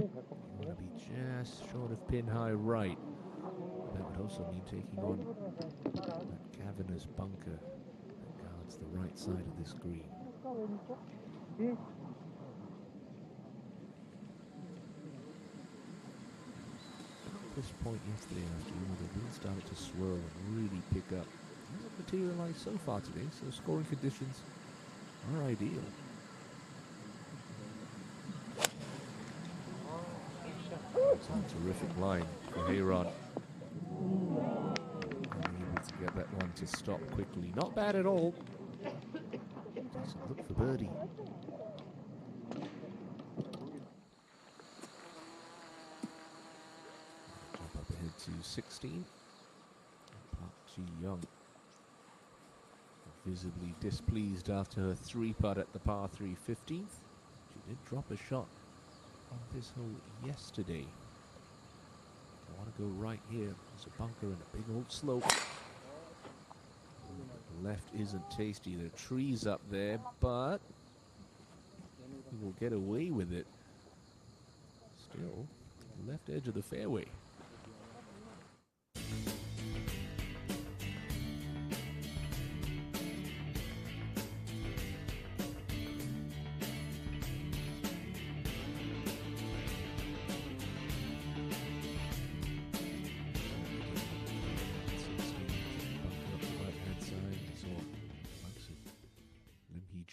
Speaker 1: want to be just short of pin high right. That would also mean taking on that cavernous bunker that guards the right side of this green. At this point yesterday afternoon, the wind started to swirl and really pick up. It hasn't materialized so far today, so scoring conditions are ideal. It's a terrific line for Hae-ran. Able to get that one to stop quickly. Not bad at all. Just look for birdie. Jump up ahead to 16. Park Ji Young visibly displeased after her 3-putt at the par 3 15th. She did drop a shot on this hole yesterday. I want to go right here. There's a bunker and a big old slope. The left isn't tasty. There are trees up there, but he will get away with it. Still, left edge of the fairway.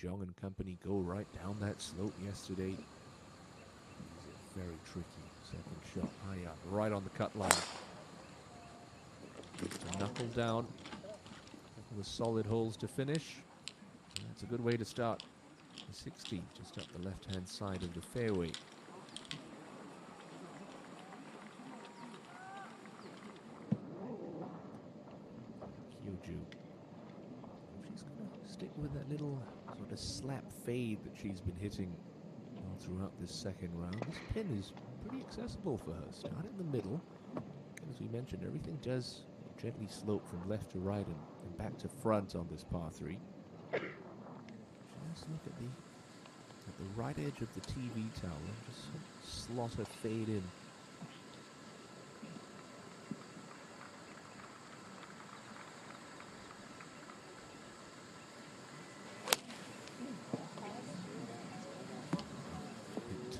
Speaker 1: Jung and company go right down that slope yesterday. It's a very tricky second shot. High up, right on the cut line. Just to knuckle down. With solid holes to finish. And that's a good way to start the 16, just up the left-hand side of the fairway. Kyoju. She's going to stick with that little sort of slap fade that she's been hitting all throughout this second round. This pin is pretty accessible for her. Start in the middle. As we mentioned, everything does gently slope from left to right and back to front on this par 3. Just look at the right edge of the TV tower and just slot a fade in.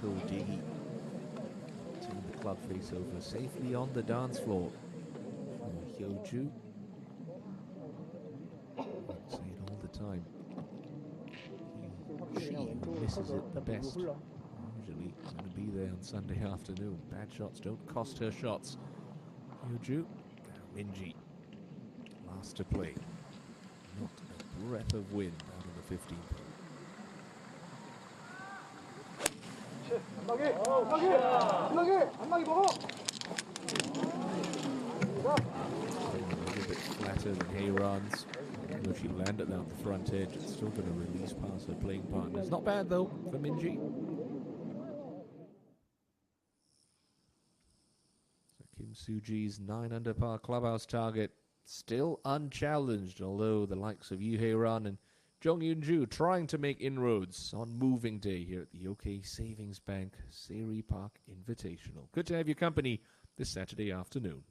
Speaker 1: Toe diggy. Turn the club face over safely on the dance floor. Hyoju. I say it all the time. She who misses it the best. Usually going to be there on Sunday afternoon. Bad shots don't cost her shots. Hyoju. Minji. Last to play. Not a breath of wind out of the 15th.
Speaker 3: 안마기 먹어.
Speaker 1: A little bit flatter than Hayron's. Though she landed down the front edge, it's still going to release past her playing partners. Not bad though for Minji. So Kim Soo-ji's 9 under par clubhouse target still unchallenged, although the likes of Yu Hye-ran and Jung Yoon-ju trying to make inroads on moving day here at the OK Savings Bank Seri Park Invitational. Good to have your company this Saturday afternoon.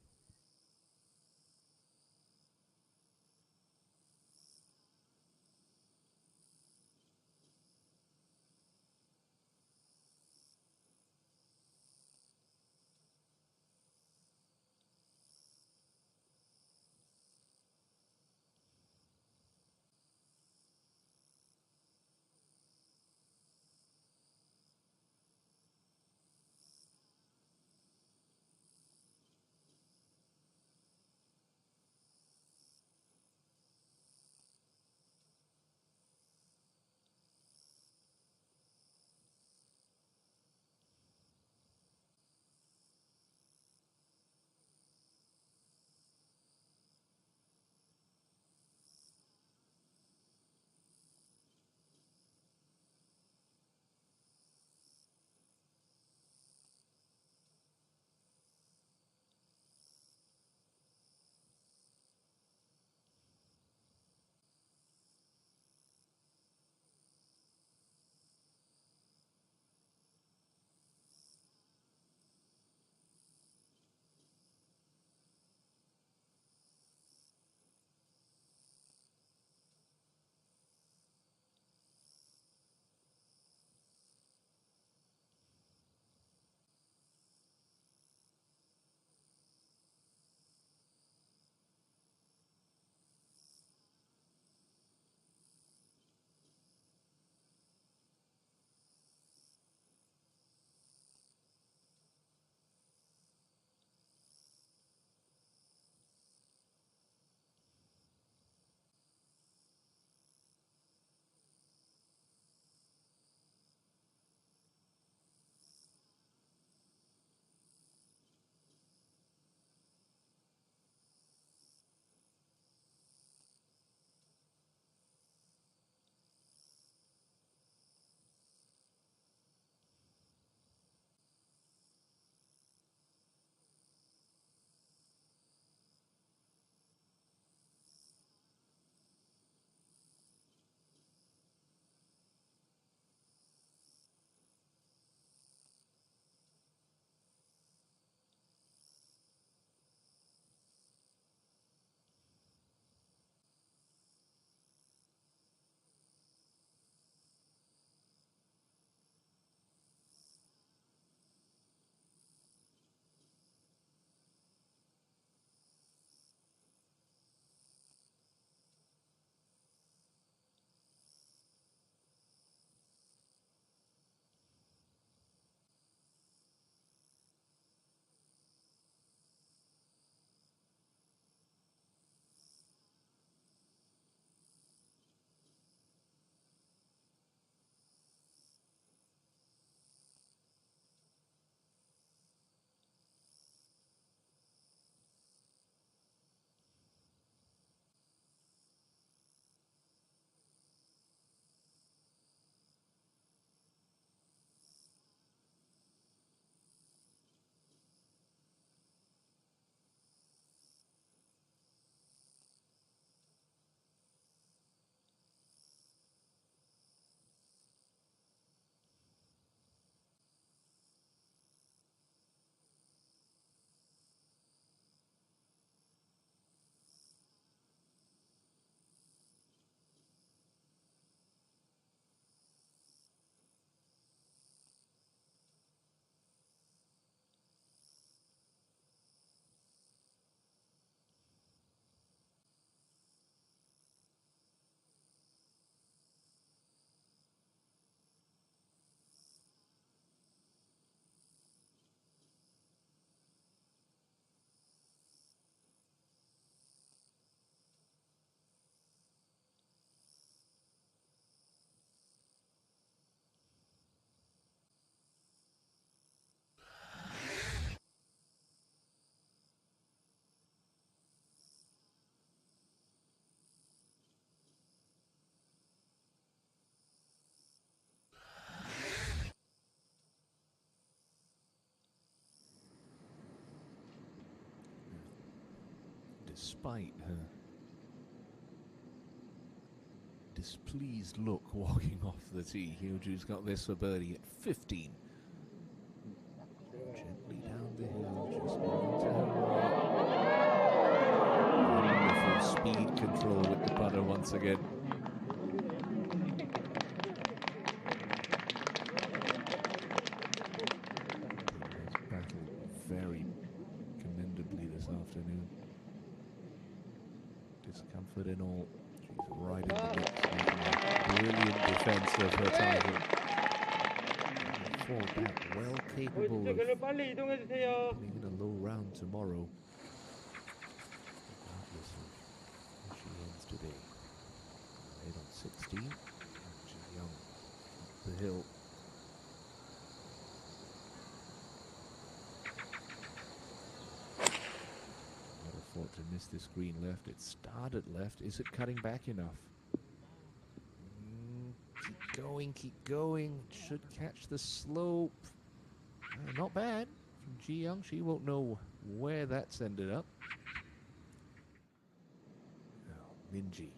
Speaker 1: despite her displeased look walking off the tee. Hyoju's got this for birdie at 15. Gently down the hill, just moving to her right. Wonderful speed control with the putter once again. Very commendably this afternoon. Discomfort and all. She's right in the mix, making a brilliant defense of her title. Fall back, well capable of putting in a low round tomorrow. Regardless of how she ends today. Right on 16. Ji Young up the hill. Thought to miss this green left. It started left. Is it cutting back enough? Keep going, keep going. Should catch the slope. Not bad from Ji Young. She won't know where that's ended up. Oh, Minji.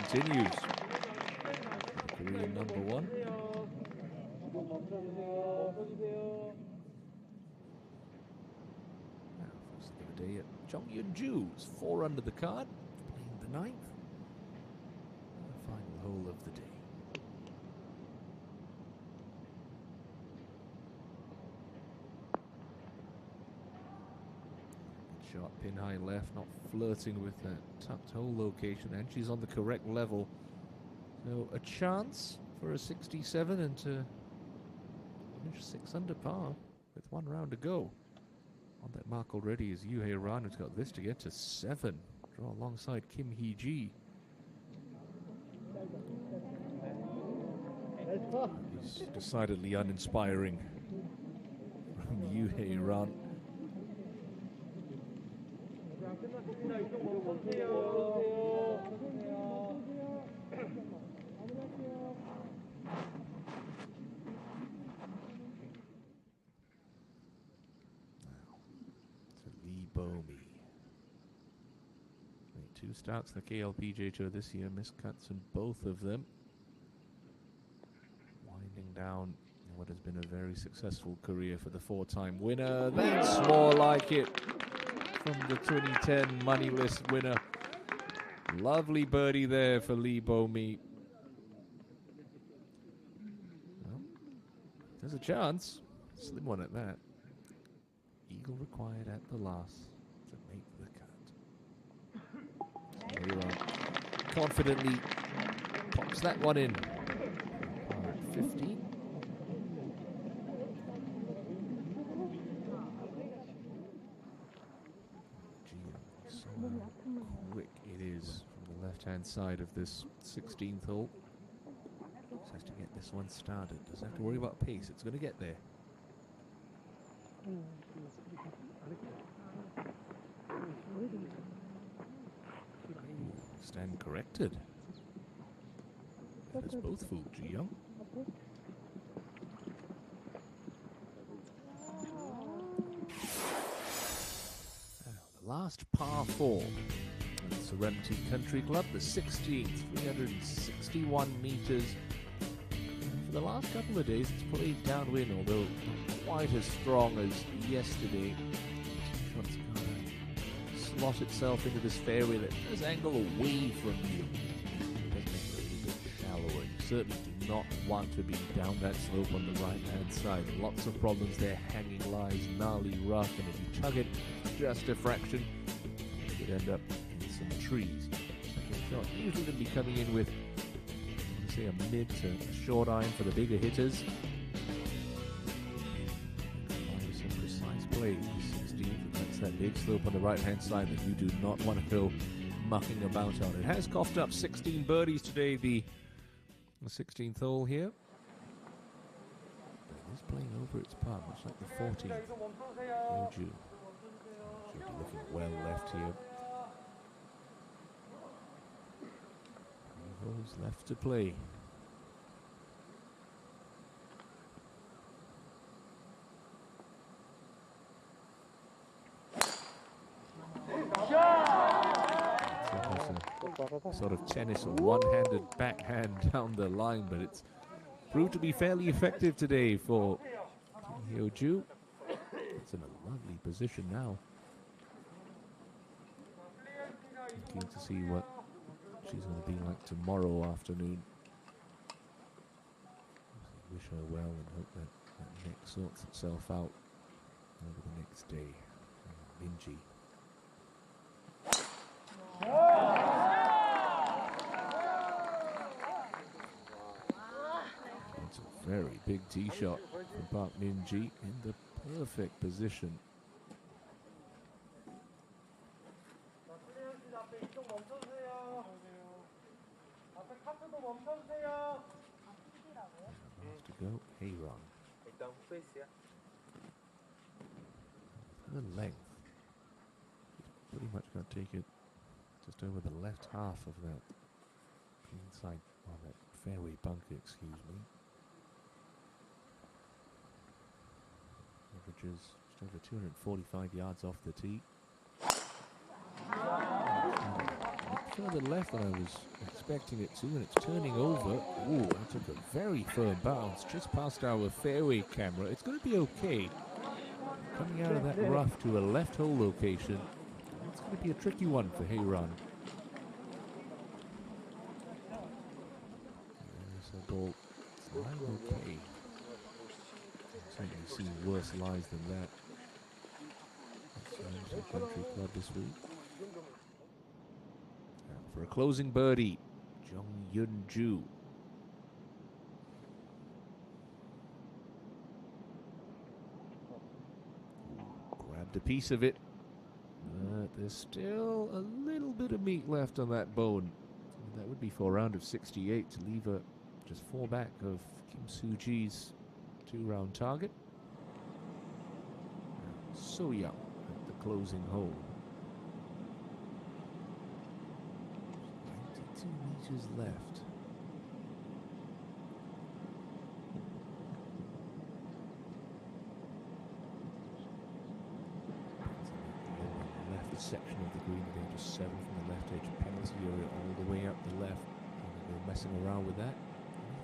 Speaker 1: Continues. Korean number one. Now, first look of the day at Jung Yun-ju's 4 under the card, playing the 9th. The final hole of the day. Good shot, pin high left, not flirting with that tucked hole location, and she's on the correct level. So a chance for a 67 and to finish 6 under par with 1 round to go. On that mark already is Yuhei Ran, who's got this to get to 7. Draw alongside Kim Hee-ji. He's decidedly uninspiring from Yuhei Ran. Two starts the KLPJ Tour this year, missed cuts in both of them. Winding down what has been a very successful career for the 4-time winner. That's more like it from the 2010 money list winner. Lovely birdie there for Lee Bo-mi. Well, there's a chance. Slim one at that. Eagle required at the last to make the cut. Confidently pops that one in. Par at 15. Gee, so quick it is from the left-hand side of this 16th hole. Just has to get this one started. Doesn't have to worry about pace. It's going to get there. Stand corrected. That is both fooled Ji Young. The last par 4 at Serenity Country Club, the 16th, 361 meters. And for the last couple of days, it's played downwind, although not quite as strong as yesterday. Shots slot itself into this fairway that does angle away from you. It does make it a little bit shallower. You certainly do not want to be down that slope on the right-hand side. Lots of problems there, hanging lies, gnarly rough, and if you tug it just a fraction, you could end up in some trees. Second shot usually going to be coming in with, say, a mid to short iron for the bigger hitters. Some precise play. That's that big slope on the right-hand side that you do not want to go mucking about on. It has coughed up 16 birdies today, the 16th hole here. playing over its par, much like the 14th. Ju. Should be looking well left here. 3 holes left to play. Sort of tennis, a one-handed backhand down the line, but it's proved to be fairly effective today for Ju. It's in a lovely position now. Looking to see what she's going to be like tomorrow afternoon. Wish her well and hope that that neck sorts itself out over the next day. Minji. It's a very big tee shot from Park Min-ji in the perfect position. To go, hey Ron. The length. Pretty much going to take it just over the left half of that inside, well, that fairway bunker, excuse me. Averages just over 245 yards off the tee. Further left than I was expecting it to, and it's turning over. Ooh, that took a very firm bounce just past our fairway camera. It's going to be okay. Coming out of that rough to a left hole location. It's going to be a tricky one for Heiran. There's a ball. It's lying okay. I've certainly seen worse lies than that. That's the Country Club this week. For a closing birdie, Ju. Grabbed a piece of it, but there's still a little bit of meat left on that bone. That would be for a round of 68 to leave her just 4 back of Kim Soo-ji's 2-round target. So young at the closing hole. 92 meters left. Left section of the green, they're just 7 from the left edge penalty area all the way up the left. And they're messing around with that.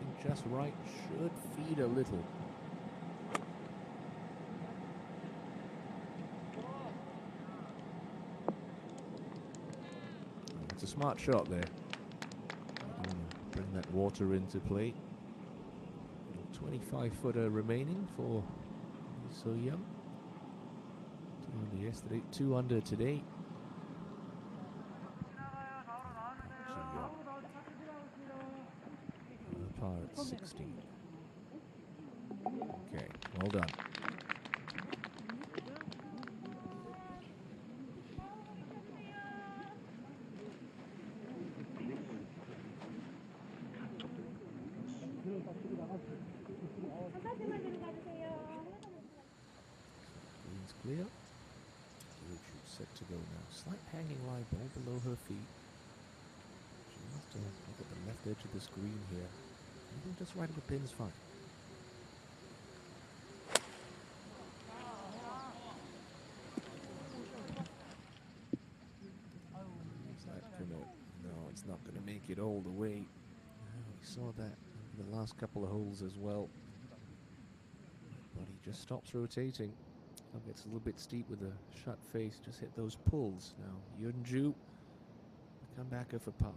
Speaker 1: Anything just right should feed a little. It's a smart shot there. Bring that water into play. 25-footer remaining for So Young. 2 under yesterday, 2 under today. Par at 16. Okay, well done. Green's clear. Set to go now. Slight hanging lie, ball below her feet. She wants to look at the left edge of the screen here. Anything just right at the pin's fine. Is that gonna? No, it's not gonna make it all the way. We saw that over the last couple of holes as well. But he just stops rotating. It gets a little bit steep with a shut face. Just hit those pulls. Now Ju, come back for par.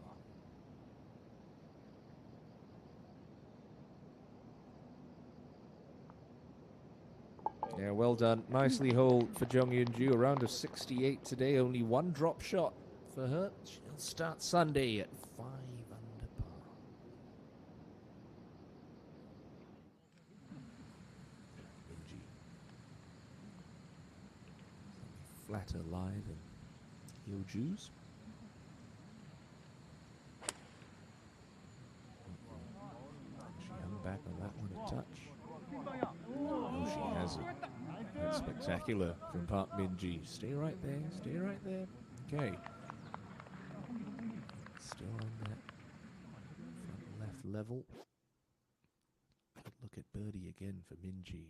Speaker 1: Yeah, well done. Nicely holed for Ju. A round of 68 today. Only 1 drop shot for her. She'll start Sunday at 5 under par. Flatter lie than Ju's. She hung back on that one a touch. Spectacular from Park Min-ji. Stay right there. Stay right there. Okay. Still on that front left level. Good look at birdie again for Min-ji.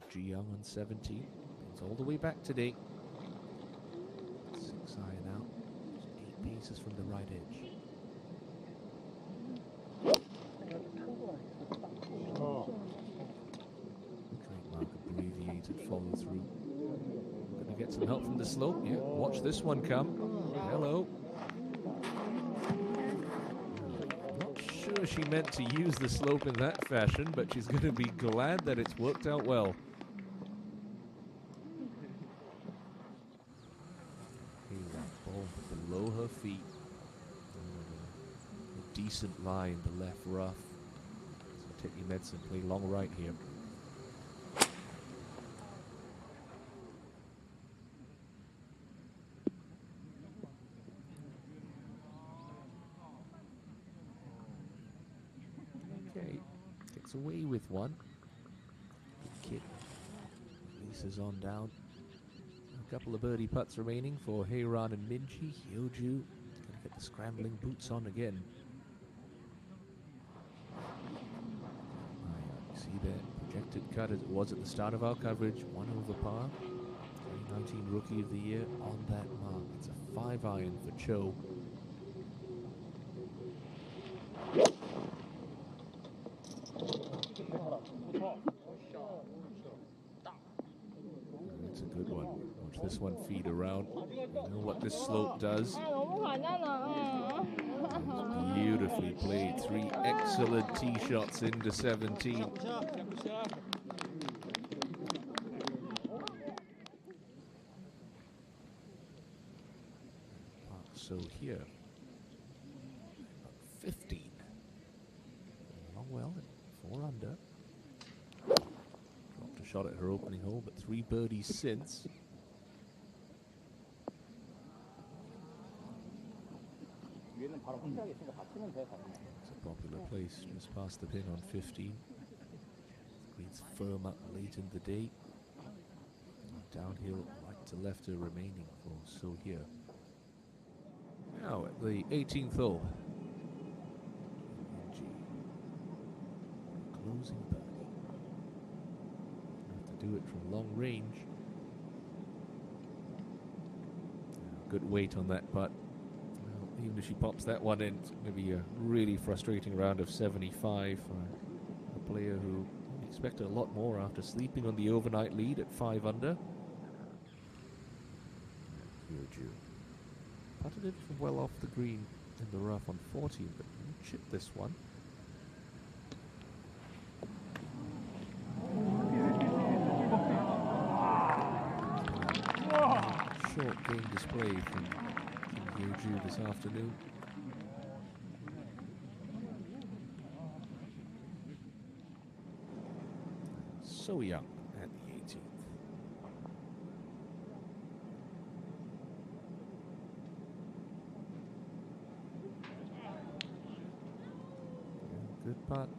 Speaker 1: Ji Young on 17. It's all the way back today. 6 iron out. Just 8 paces from the right edge. Trademark abbreviated follow through. Gonna get some help from the slope. Yeah, watch this one come. Hello. Not sure she meant to use the slope in that fashion, but she's gonna be glad that it's worked out well. Hey, that ball below her feet. A decent lie in the left rough. So take your medicine, play long right here. Okay, gets away with one. Good kick. Releases on down. A couple of birdie putts remaining for Heiran and Min-ji. Hyoju gonna get the scrambling boots on again. You see that projected cut as it was at the start of our coverage. 1 over par. 2019 Rookie of the Year on that mark. It's a 5 iron for Cho. That's a good one. Watch this one feed around. You know what this slope does. Beautifully played. 3 excellent tee shots into 17. So here, 15. Oh well, 4 under. Dropped a shot at her opening hole, but 3 birdies since. It's a popular place, just past the pin on 15. Greens firm up late in the day. Downhill, right to left are remaining for So here. Now at the 18th hole. ENG. Closing birdie. Have to do it from long range. Good weight on that putt. Well, even if she pops that one in, it's going to be a really frustrating round of 75 for a player who expected a lot more after sleeping on the overnight lead at 5 under. Hyoju putted it from well off the green in the rough on 14, but you chip this one. Short game display from Hyoju this afternoon. So young at the 18th. Good putt.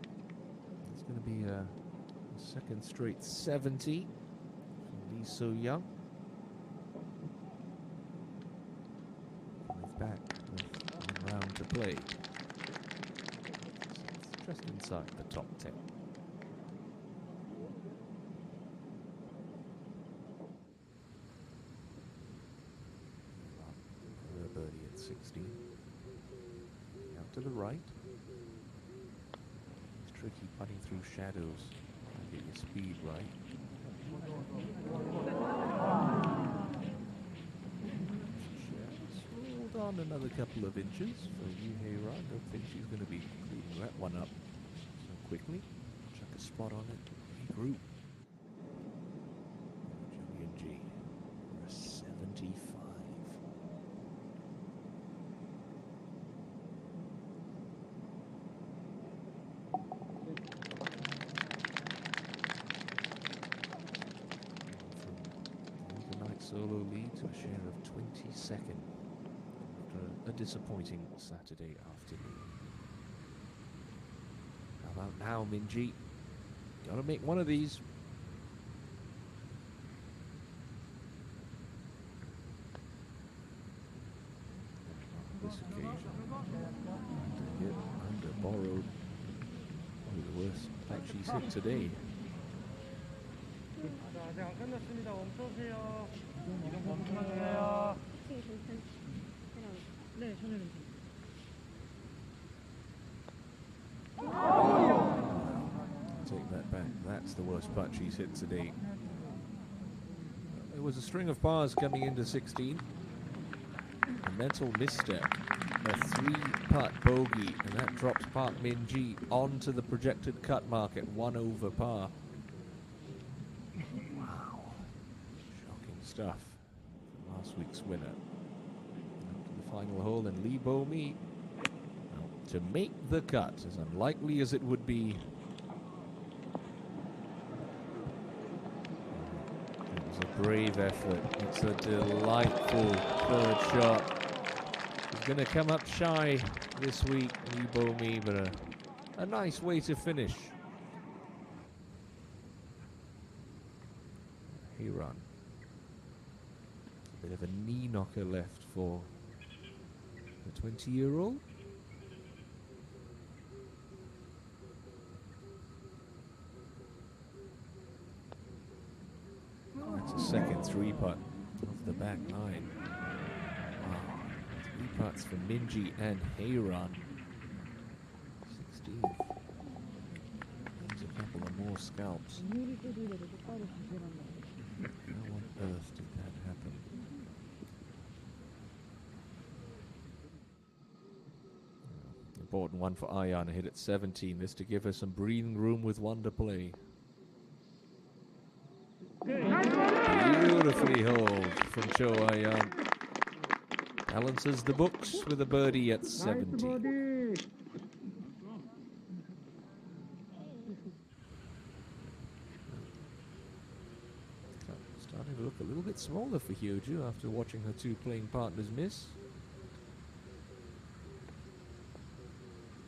Speaker 1: It's going to be a second straight 70 from Lee So Young. 5 back with 1 round to play. It's just inside the top 10. For a birdie at 16. Out to the right. Tricky putting through shadows to get your speed right. Hold on another couple of inches for Yu Heiran. Don't think she's going to be cleaning that one up so quickly. Chuck a spot on it. Regroup. ENG for a 75. Solo lead to a share of 22nd after a disappointing Saturday afternoon. How about now, Min-ji? Gotta make one of these. like she's hit today.
Speaker 3: 아직 안 끝났습니다. 멈춰주세요. 이동 멈춰주세요.
Speaker 2: 네, 저는
Speaker 1: Take that back. That's the worst putt she's hit today. There was a string of pars coming into 16. A mental misstep. A 3-putt bogey, and that drops Park Min-ji onto the projected cut mark at 1 over par. Wow. Shocking stuff. Last week's winner. Up to the final hole, and Lee Bo-mi, to make the cut, as unlikely as it would be. It was a brave effort. It's a delightful third shot. He's going to come up shy this week, Lee Bo-mi, but a nice way to finish. He run. A bit of a knee knocker left for the 20-year-old. That's a second 3-putt off the back nine. Wow. 3 putts for Min-ji and Heyran. 16. There's a couple of more scalps. How on earth did that happen? Important one for Ayan, hit at 17. This to give her some breathing room with one to play. Beautifully holed from Cho Ayan. Balances the books with a birdie at 17. Starting to look a little bit smaller for Hyoju after watching her two playing partners miss.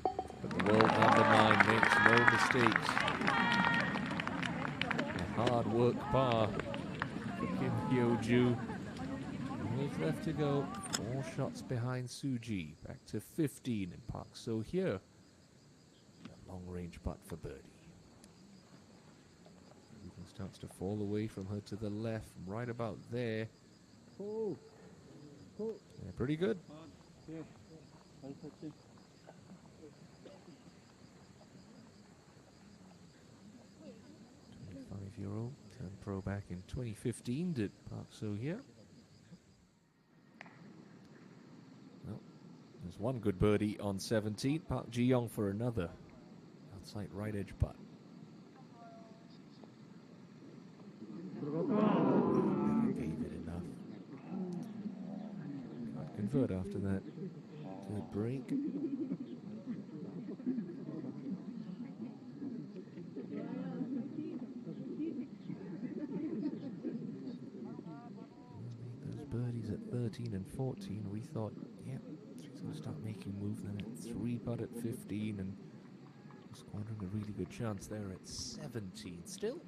Speaker 1: But the world number 9 makes no mistakes. A hard work par for Kim Hyoju. We've left to go. 4 shots behind Suji. Back to 15 in Park So-hye. A long-range putt for birdie. Everything starts to fall away from her to the left, right about there. Yeah, pretty good. 25-year-old turned pro back in 2015. Did Park So-hye. Well, there's one good birdie on 17. Park Ji-young for another. Outside right edge putt. Never gave it enough. Can't convert after that. Good break. Those birdies at 13 and 14, we thought, yeah, she's going to start making moves. Then at 3-putt at 15, and squandering a really good chance there at 17. Still,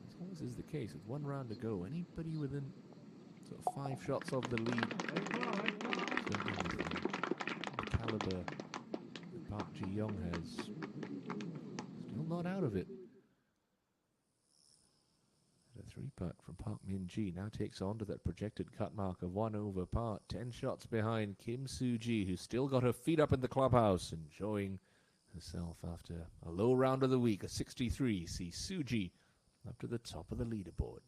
Speaker 1: as always is the case, with 1 round to go, anybody within sort of 5 shots of the lead, certainly with the caliber that Park Ji-young has, still not out of it. A 3-putt from Park Min-ji now takes on to that projected cut mark of 1 over par. 10 shots behind Kim Soo-ji, who's still got her feet up in the clubhouse, enjoying herself after a low round of the week. A 63 sees Soo-ji up to the top of the leaderboard.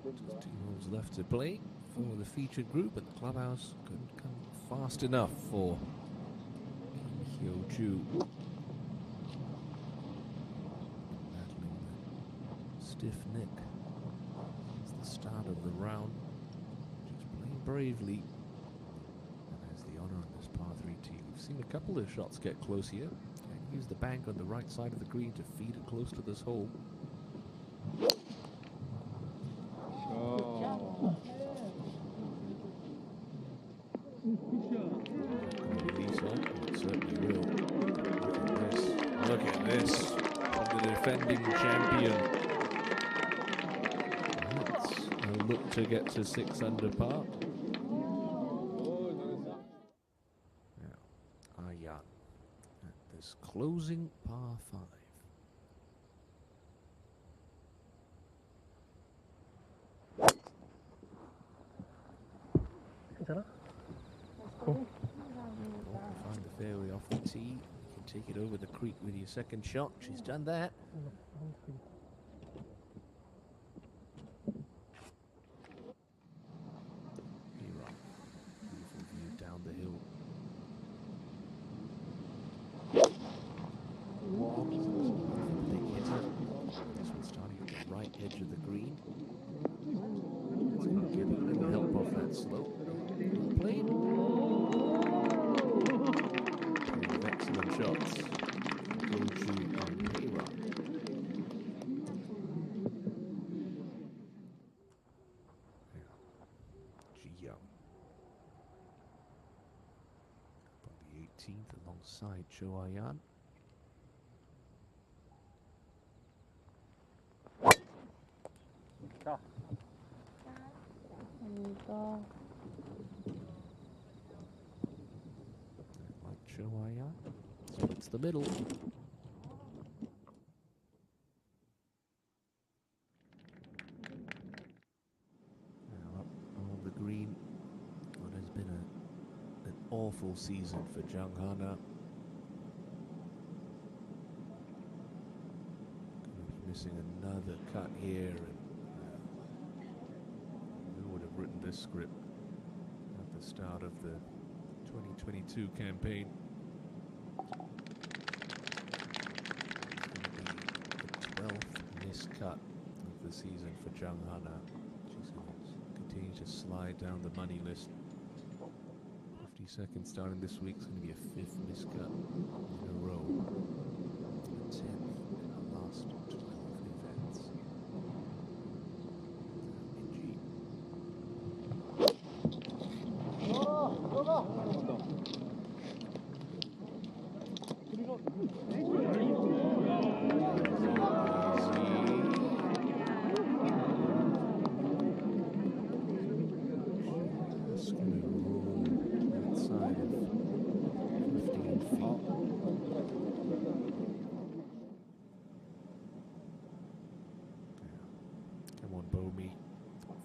Speaker 1: Just 2 holes left to play for the featured group, and the clubhouse couldn't come fast enough for Kim Hyo-joo. Battling the stiff neck. It's the start of the round. Just playing bravely. And has the honor on this par 3 tee. We've seen a couple of shots get close here. And use the bank on the right side of the green to feed it close to this hole. Look at this from the defending champion. That's a look to get to 6 under par. Now, Ayan at this closing par 5. Find the fairway off the tee. You can take it over the creek with your second shot. She's done that. Beautiful view down the hill. Big hitter. This one starting at the right edge of the green. It's going to give it a little help off that slope. Played. Excellent shots. Go-to on Hira. Ji Young. Up on the 18th alongside Cho Ayan. Like Cho Ayan. Splits the middle. Now up on the green. What has been an awful season for Jung Hana. Going to be missing another cut here. And who would have written this script at the start of the 2022 campaign? Cut of the season for Jung Hana. She's going to continue to slide down the money list. 52nd starting this week. It's going to be a 5th miscut in a row. 10th in the last 12 events.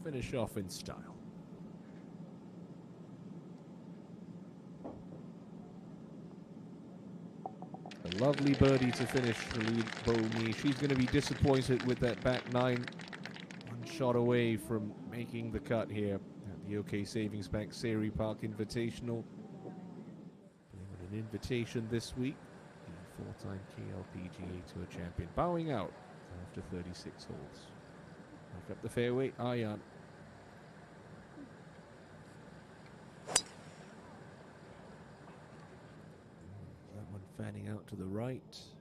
Speaker 1: Finish off in style. A lovely birdie to finish the lead, Bomi. She's going to be disappointed with that back 9. 1 shot away from making the cut here at the OK Savings Bank Seri Park Invitational. An invitation this week. The 4-time KLPGA Tour champion bowing out after 36 holes. Back up the fairway, Ayan. Fanning out to the right. Is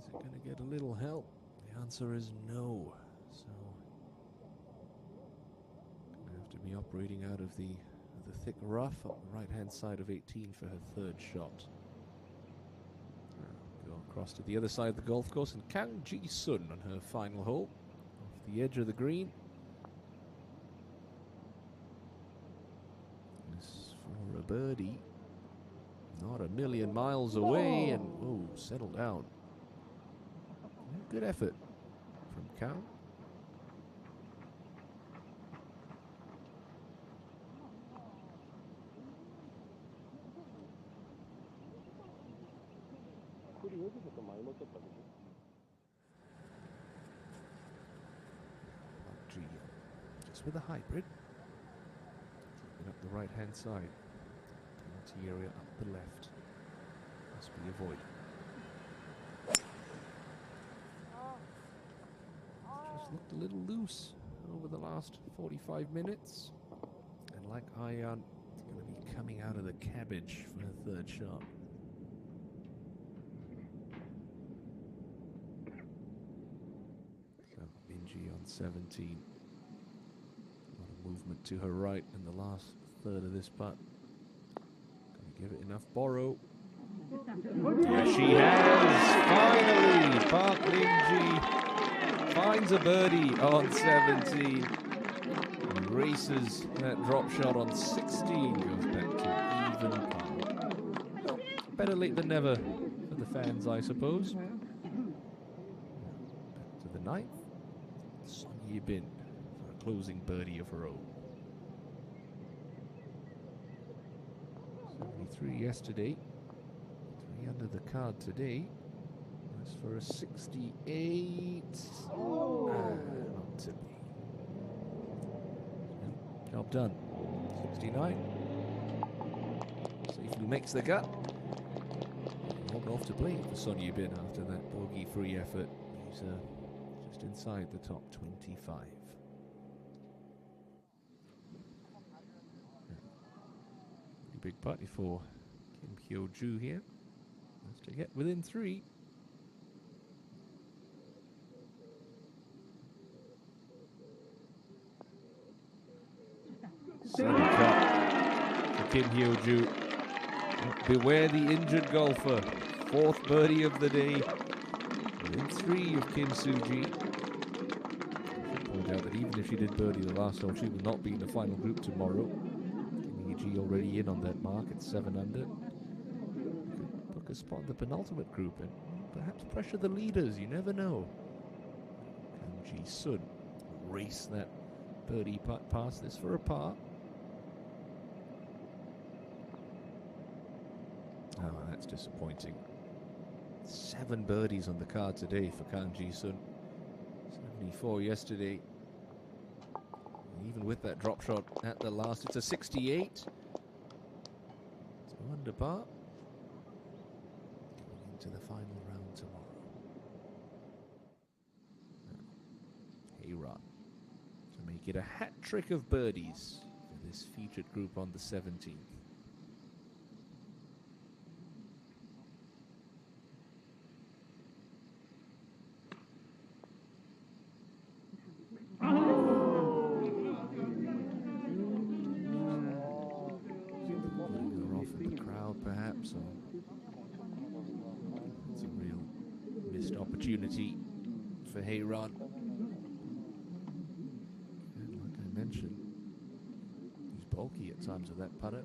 Speaker 1: it going to get a little help? The answer is no. So, going to have to be operating out of the thick rough up the right-hand side of 18 for her 3rd shot. Go across to the other side of the golf course, and Kang Ji-sun on her final hole, off the edge of the green. This for a birdie. Not a million miles away, and oh, settle down. Good effort from Kang. with a hybrid. Up the right-hand side. Penalty area up the left. Must be avoided. Just looked a little loose over the last 45 minutes. And like Ion, it's going to be coming out of the cabbage for a third shot. So Minji on 17. A lot of movement to her right in the last third of this putt. Going to give it enough borrow. Yes, she has! Finally! Park Minji finds a birdie on 17. And races that drop shot on 16. Goes back to even par. Well, better late than never for the fans, I suppose. Back to the ninth. Son Yibin for a closing birdie of her own. 73 yesterday. 3 under the card today. That's for a 68. Not to be. Job done. 69. Safely makes the cut. Walk off to play for Son Yibin after that bogey-free effort. He's just inside the top 25. Pretty big putt for Kim Hyo-joo here. Has to get within 3. Second cut for Kim Hyo-joo. Beware the injured golfer. 4th birdie of the day. Within 3 of Kim Soo-ji. I should point out that even if she did birdie the last hole, she will not be in the final group tomorrow. Kim Hyo-joo already in on that mark at 7 under. Could book a spot in the penultimate group and perhaps pressure the leaders. You never know. Kim Ji-sun race that birdie putt past this for a par. Oh, that's disappointing. 7 birdies on the card today for Kang Ji-sun. 74 yesterday. And even with that drop shot at the last, it's a 68. 2 under par. Going into the final round tomorrow. Hye-ran to make it a hat trick of birdies for this featured group on the 17th. It's a real missed opportunity for Hye-ran. And like I mentioned, he's bulky at times with that putter.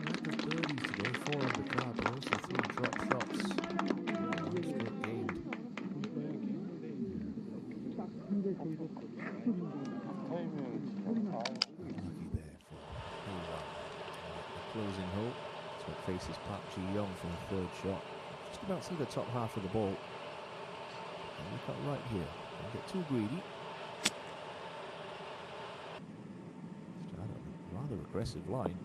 Speaker 1: Lack of birdies today, 4 on the card, but also 3 drop shots. 1 stroke gained. Closing hole. So it faces Park Ji-young for the 3rd shot. Just about see the top half of the ball. And look up right here. Don't get too greedy. Start a rather aggressive line.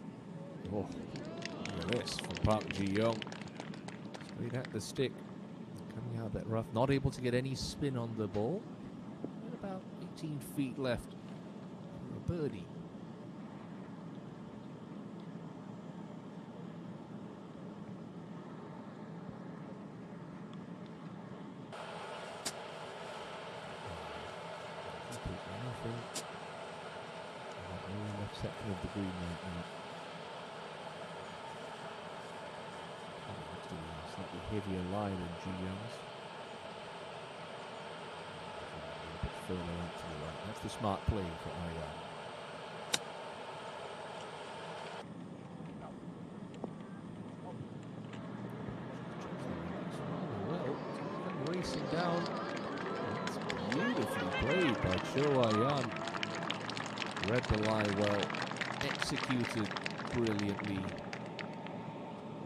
Speaker 1: Oh, look at this from Park Ji-young. Straight at the stick. Coming out of that rough. Not able to get any spin on the ball. And about 18 feet left for a birdie. Section of the green right now. A slightly heavier lie than Ji-young's. A bit further out to the right. That's the smart play for Hye-ran. Well, racing down. That's beautifully played by Cho Hye-ran. Read the lie well, executed brilliantly.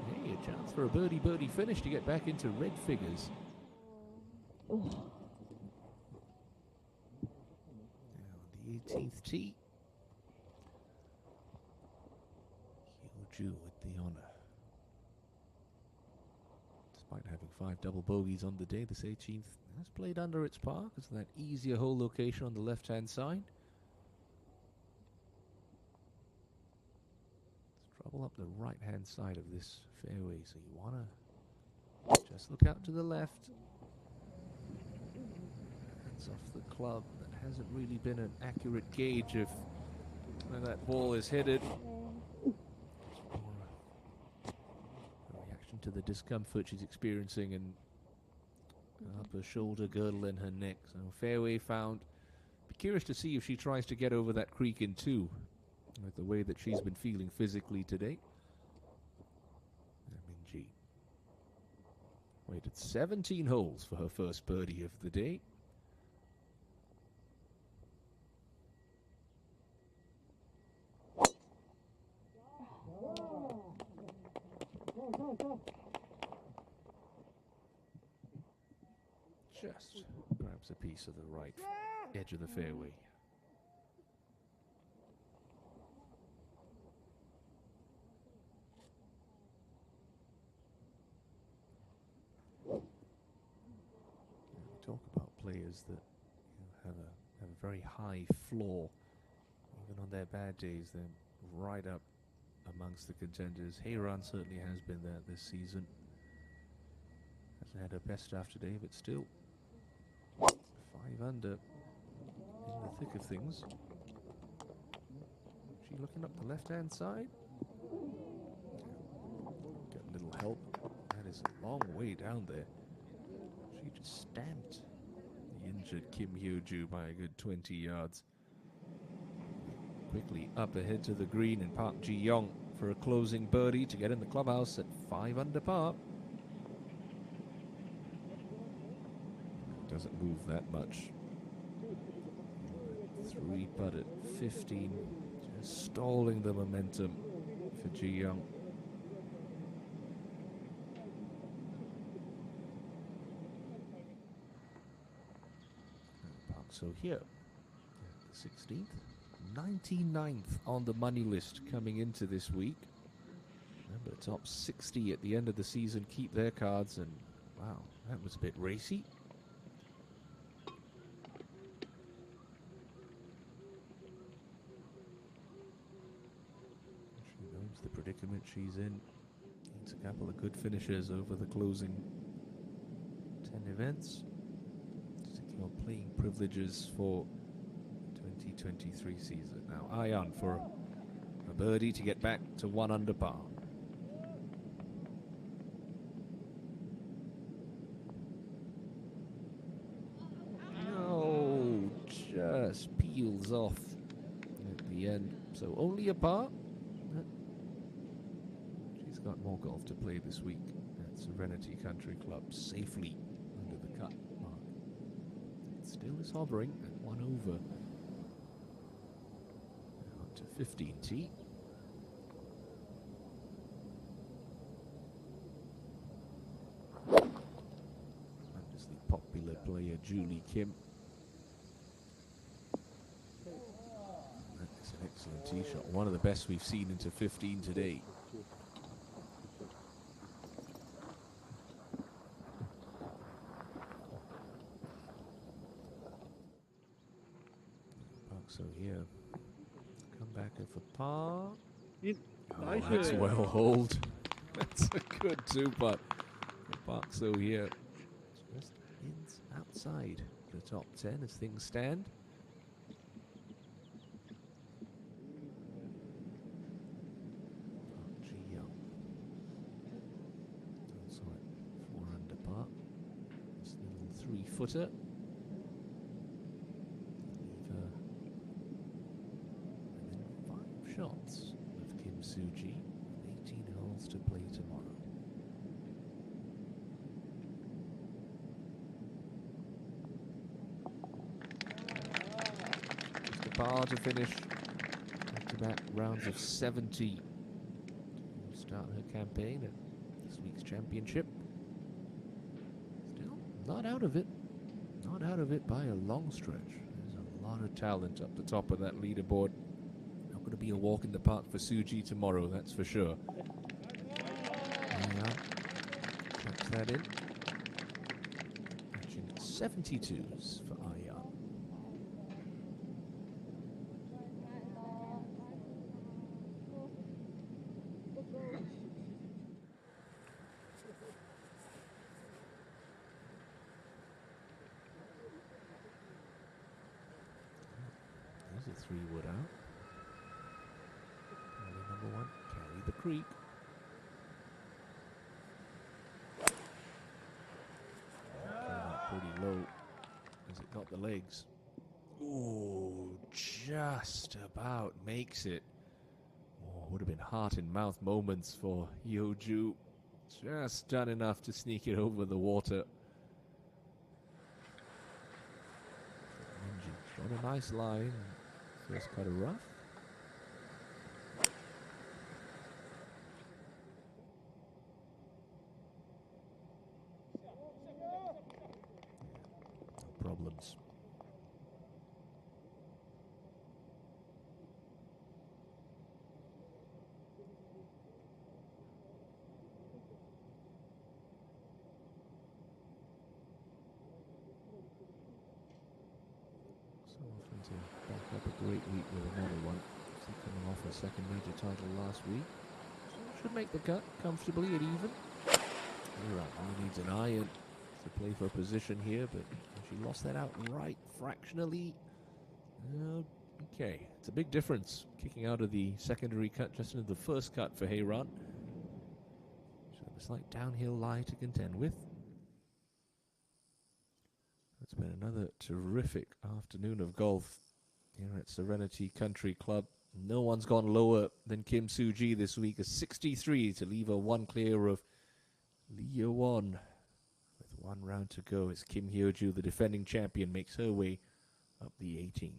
Speaker 1: Hey, a chance for a birdie finish to get back into red figures. Now on the 18th tee, Hyo-ju with the honor. Despite having 5 double bogeys on the day, this 18th has played under its par because of that easier hole location on the left-hand side. Let's trouble up the right-hand side of this fairway, so you want to just look out to the left. Hands off the club. That hasn't really been an accurate gauge of where that ball is headed. A reaction to the discomfort she's experiencing in upper shoulder girdle in her neck. So fairway found. Be curious to see if she tries to get over that creek in 2 with the way that she's been feeling physically today. Min-ji waited 17 holes for her first birdie of the day. Just grabs a piece of the right edge of the fairway. We talk about players that have a very high floor. Even on their bad days, they're right up amongst the contenders. Hye-ran certainly has been there this season. Hasn't had her best start today, but still 5 under in the thick of things. She looking up the left-hand side. Get a little help. That is a long way down there. She just stamped the injured Kim Hyo-ju by a good 20 yards. Quickly up ahead to the green, and Park Ji-young for a closing birdie to get in the clubhouse at 5 under par. Doesn't move that much. 3 putt at 15, just stalling the momentum for Ji-young. Park So-hye at the 16th. 99th on the money list coming into this week. Remember, top 60 at the end of the season keep their cards, and wow, that was a bit racy. She knows the predicament she's in. Needs a couple of good finishes over the closing 10 events. Secure playing privileges for 2023 season. Now Ayan for a birdie to get back to 1 under par. No, just peels off at the end. So only a par. She's got more golf to play this week at Serenity Country Club, safely under the cut mark. It still is hovering at 1 over. 15 tee. Obviously popular player Judy Kim. That's an excellent tee shot. One of the best we've seen into 15 today. Park So-hye. Come back for par. Oh, that's well holed. That's a good 2-putt. Park So-hye just ins outside the top 10 as things stand. Park Ji-young also at 4 under par. This little 3-footer. Shots of Kim Soo-ji, 18 holes to play tomorrow. Just a par to finish back-to-back rounds of 70 to start her campaign at this week's championship. Still not out of it. Not out of it by a long stretch. There's a lot of talent up the top of that leaderboard. Not going to be a walk in the park for Suji tomorrow, that's for sure. Taps that in. Matching 72s for Aya. There's a 3-wood out. Number 1, carry the creek. Came out pretty low as it got the legs. Ooh, just about makes it. Oh, would have been heart and mouth moments for Yeoju. Just done enough to sneak it over the water. Shot a nice line. First cut of rough. No problems. So often to back up a great week with another one. So coming off a second major title last week. So should make the cut comfortably at even. Right, he needs an iron to play for position here, but she lost that out right fractionally. Okay, it's a big difference kicking out of the secondary cut just into the first cut for Heyran. So a slight downhill lie to contend with. It's been another terrific afternoon of golf here at Serenity Country Club. No one's gone lower than Kim Soo-ji this week, a 63 to leave her one clear of Lee Yeon. With one round to go as Kim Hyo-ju, the defending champion, makes her way up the 18th.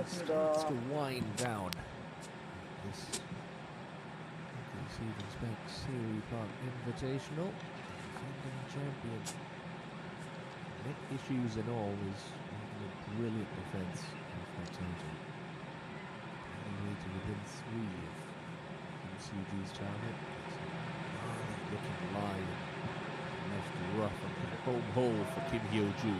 Speaker 1: starts to wind down. This Stevens Bank Serie Park Invitational. Defending champion. Net issues and all is making a brilliant defense of her title. Anyway, to within 3 of MCG's target. Looking live. Left rough and home hole for Kim Hyo-ju.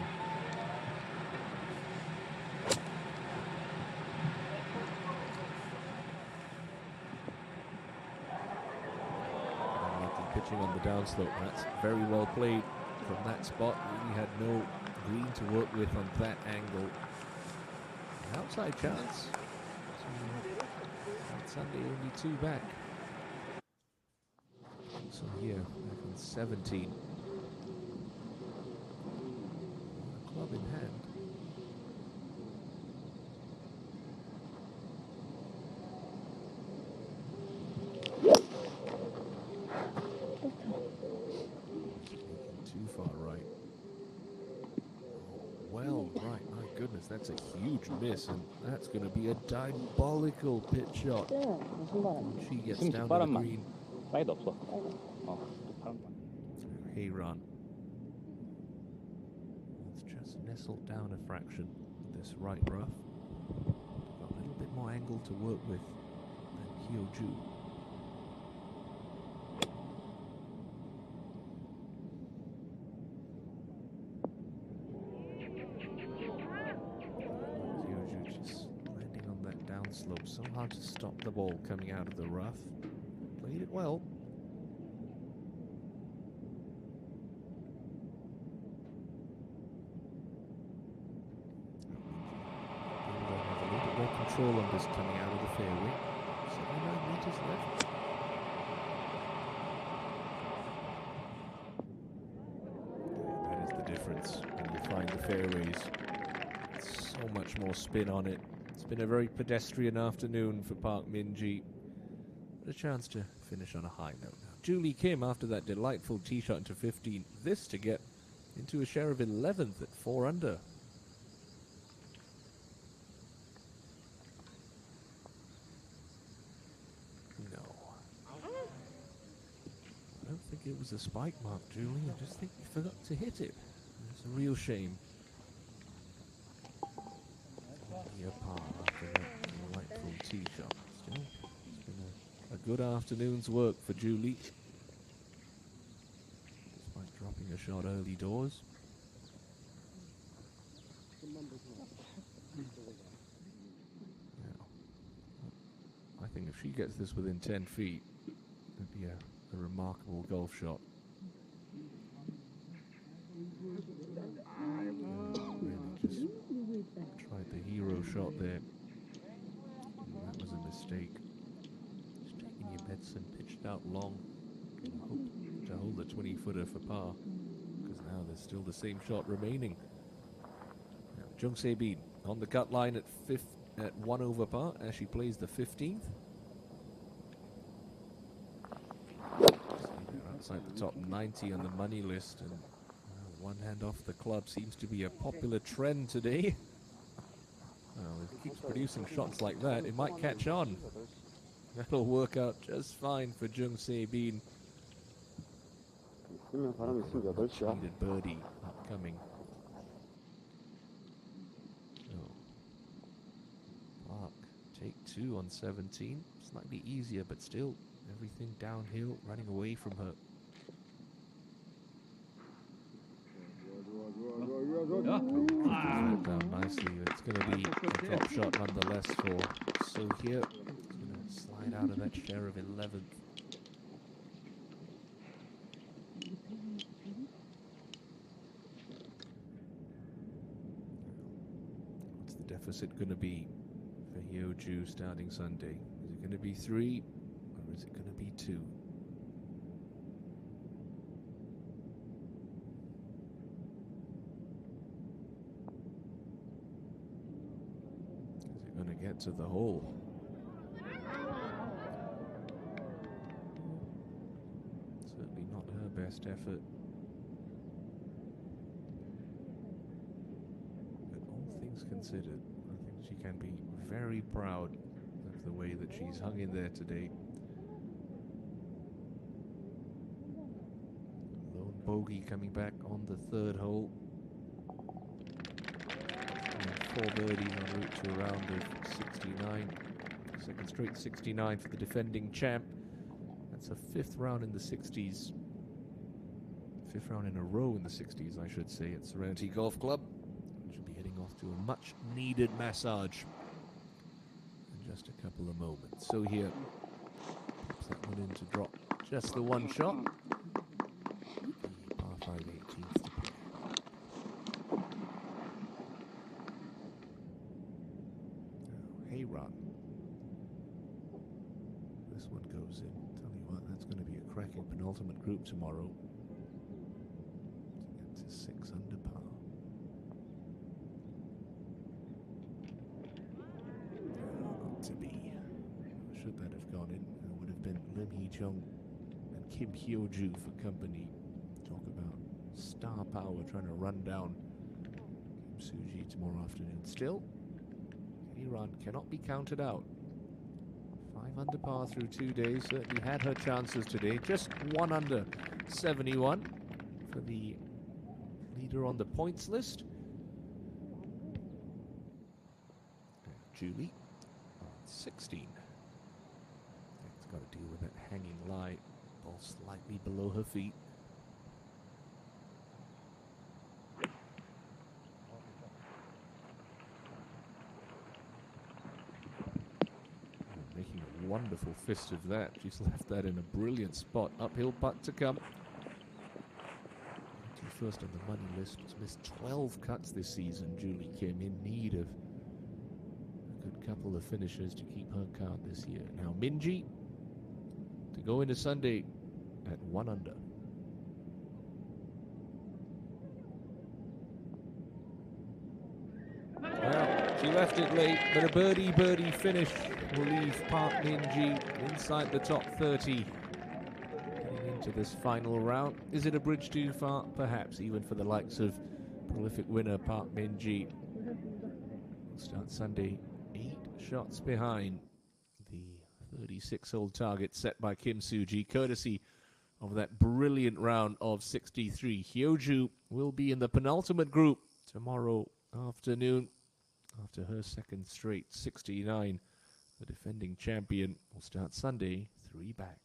Speaker 1: Pitching on the downslope. That's very well played from that spot. Really had no green to work with on that angle. An outside chance. On Sunday, only 2 back. So here, back on 17. A club in hand. Too far right. Well, right, my goodness, that's a huge miss, and that's going to be a diabolical pitch shot. When she gets down to the green.
Speaker 4: 사이드 없어.
Speaker 1: Heyran. It's just nestled down a fraction with this right rough. Got a little bit more angle to work with than Hyo-ju. Hyo-ju just landing on that downslope. So hard to stop the ball coming out of the rough. Played it well. They'll have a little bit more control on this coming out of the fairway. 79 meters left. Yeah, that is the difference when you find the fairways. So much more spin on it. It's been a very pedestrian afternoon for Park Min-ji. A chance to finish on a high note. Judy Kim, after that delightful tee shot into 15, this to get into a share of 11th at 4 under. No. I don't think it was a spike mark, Julie. I just think you forgot to hit it. It's a real shame. Only a par after that delightful tee shot. Still, it's been a good afternoon's work for Julie. Despite dropping a shot early doors. Yeah. I think if she gets this within 10 feet, it'd be a remarkable golf shot. Really just tried the hero shot there. That was a mistake. Just taking your bets and pitched out long. And hope to hold the 20-footer for par. Because now there's still the same shot remaining. Now, Jung Se-bin on the cut line at 1 over par as she plays the 15th. Outside the top 90 on the money list, and one hand off the club seems to be a popular trend today. Well, if it keeps producing shots like that, it might catch on. That'll work out just fine for Jung Se-bin. Needed birdie upcoming. Oh. Park, take 2 on 17. Slightly easier, but still everything downhill, running away from her. Down nicely. It's going to be a drop shot nonetheless for So here. It's going to slide out of that share of 11th. What's the deficit going to be for Hyo-ju starting Sunday? Is it going to be 3 or is it going to be 2? Going to get to the hole. Certainly not her best effort. But all things considered, I think She can be very proud of the way that she's hung in there today. Lone bogey coming back on the third hole. And 4 birdies en route to a round of 69. Second straight 69 for the defending champ. That's a 5th round in the 60s. 5th round in a row in the 60s, I should say, at Serenity Golf Club. She'll be heading off to a much needed massage in just a couple of moments. So here, pops that one in to drop just the one shot. The par 5 18th to play. Now, hey run. This one goes in. Tell you what, that's going to be a cracking penultimate group tomorrow. To get to 6 under par. Not to be. Should that have gone in, it would have been Lim Hee-jung and Kim Hyo-ju for company. Talk about star power trying to run down Kim Soo-ji tomorrow afternoon. Still, Iran cannot be counted out. 5 under par through 2 days. Certainly had her chances today. Just 1 under 71 for the leader on the points list. Julie on 16. It's got to deal with that hanging lie. Ball slightly below her feet. Making a wonderful fist of that. She's left that in a brilliant spot. Uphill putt to come. First on the money list. Has missed 12 cuts this season. Judy Kim in need of a good couple of finishes to keep her card this year. Now Minji to go into Sunday at 1 under. Well, she left it late, but a birdie finish will leave Park Min-ji inside the top 30 heading into this final round. Is it a bridge too far? Perhaps, even for the likes of prolific winner Park Min-ji. We'll start Sunday 8 shots behind the 36-hole target set by Kim Soo-ji, courtesy of that brilliant round of 63. Hyo-ju will be in the penultimate group tomorrow afternoon after her second straight 69. The defending champion will start Sunday 3 back.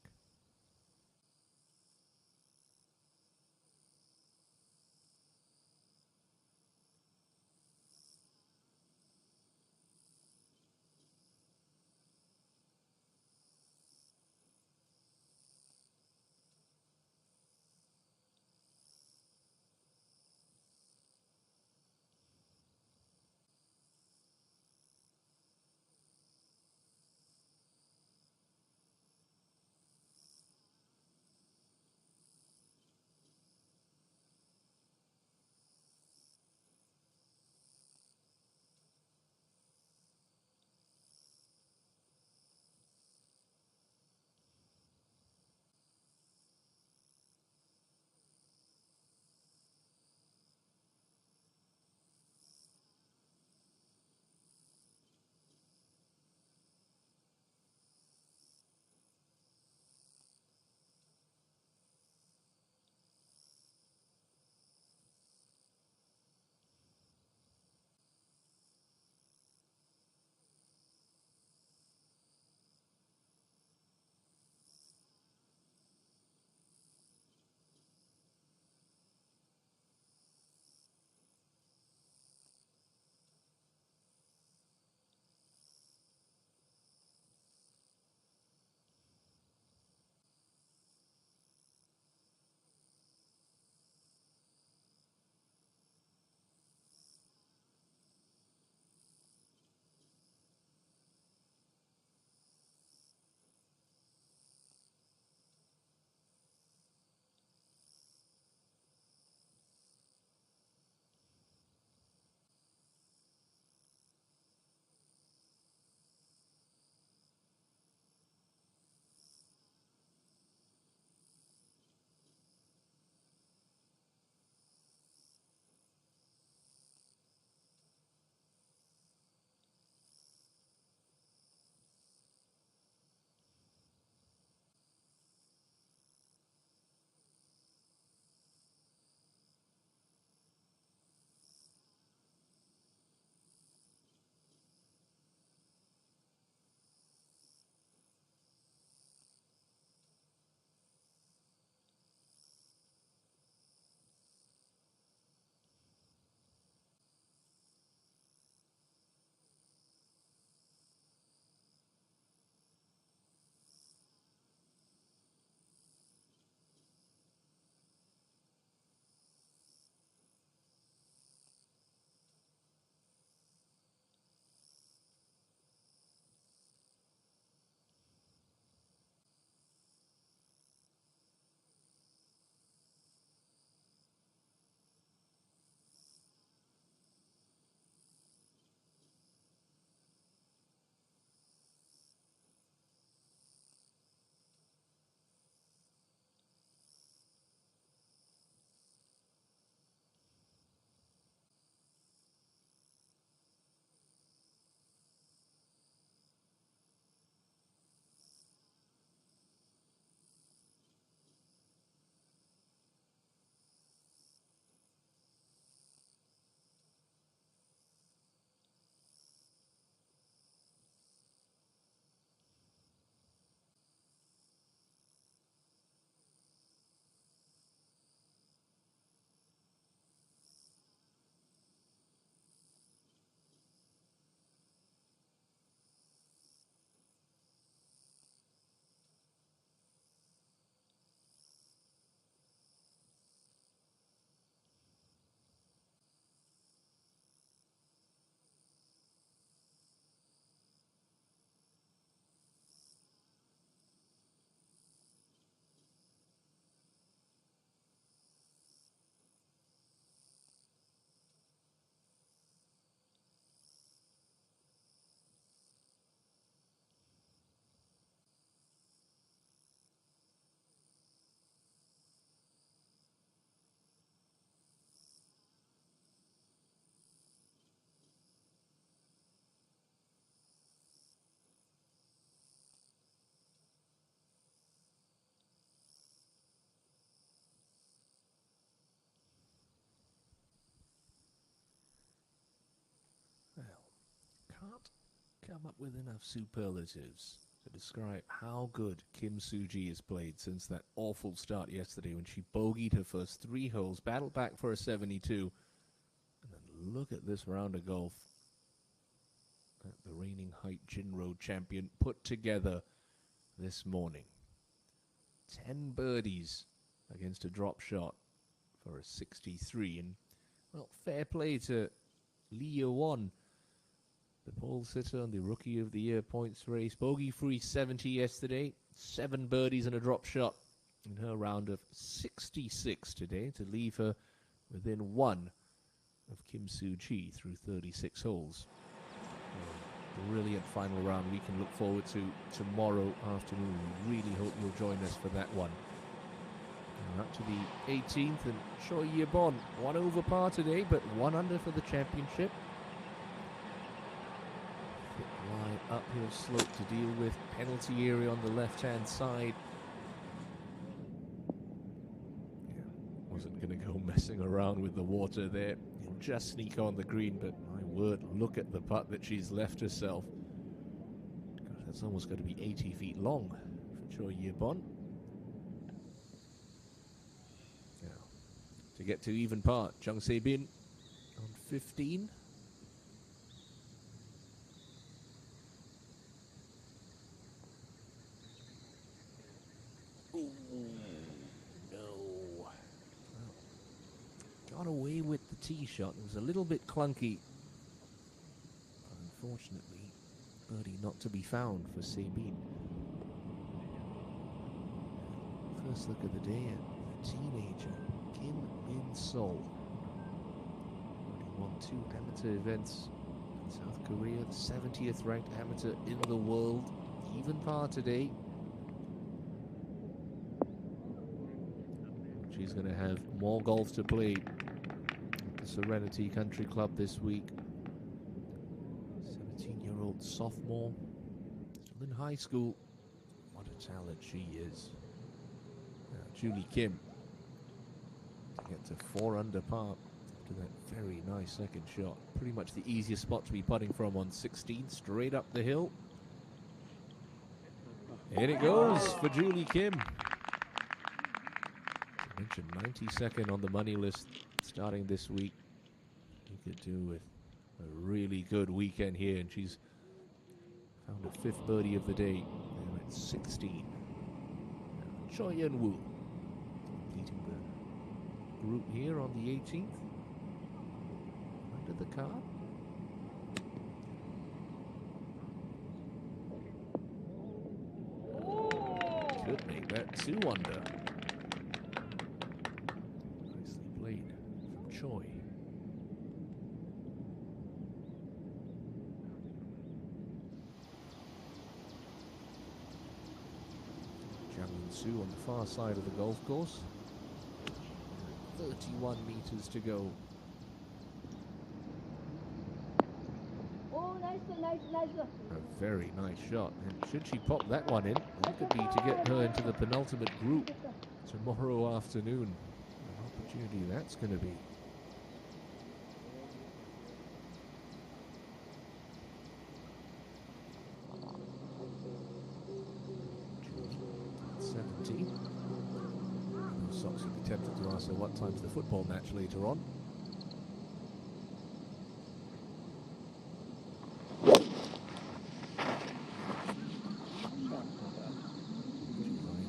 Speaker 1: come up with enough superlatives to describe how good Kim Soo-ji has played since that awful start yesterday when she bogeyed her first 3 holes, battled back for a 72. And then look at this round of golf that the reigning Height Jin Road champion put together this morning. 10 birdies against a drop shot for a 63. And, well, fair play to Lee Won, the pole sitter on the Rookie of the Year points race. Bogey-free 70 yesterday. 7 birdies and a drop shot in her round of 66 today to leave her within 1 of Kim Soo-ji through 36 holes. Brilliant final round we can look forward to tomorrow afternoon. We really hope you'll join us for that one. And up to the 18th, and Choi Ye-bon, 1 over par today, but 1 under for the championship. Thick line uphill slope to deal with. Penalty area on the left-hand side. Yeah, wasn't going to go messing around with the water there. He'll just sneak on the green, but my word, look at the putt that she's left herself. God, that's almost got to be 80 feet long for Choi Ye-bon. Now, to get to even par, Jung Se-bin on 15. Ooh, no. Well, got away with the tee shot. It was a little bit clunky. Unfortunately, birdie not to be found for Se-bin. First look of the day at the teenager, Kim Min-sol. Already won 2 amateur events in South Korea, the 70th ranked amateur in the world. Even par today. She's going to have more golf to play at the Serenity Country Club this week. 17-year-old sophomore, still in high school. What a talent she is. Now, Judy Kim to get to 4 under par after that very nice second shot. Pretty much the easiest spot to be putting from on 16, straight up the hill. And it goes for Judy Kim. I mentioned 92nd on the money list starting this week. You could do with a really good weekend here, and she's found a 5th birdie of the day. They're at 16. Now, Choi Yeon-woo completing the group here on the 18th. Under the card. Could make that 2 under. Nicely played from Choi. Su on the far side of the golf course. 31 meters to go.
Speaker 2: Oh, nice.
Speaker 1: A very nice shot. And should she pop that one in, that could be to get her into the penultimate group tomorrow afternoon. An opportunity that's going to be. Sox would be tempted to ask her what time's the football match later on.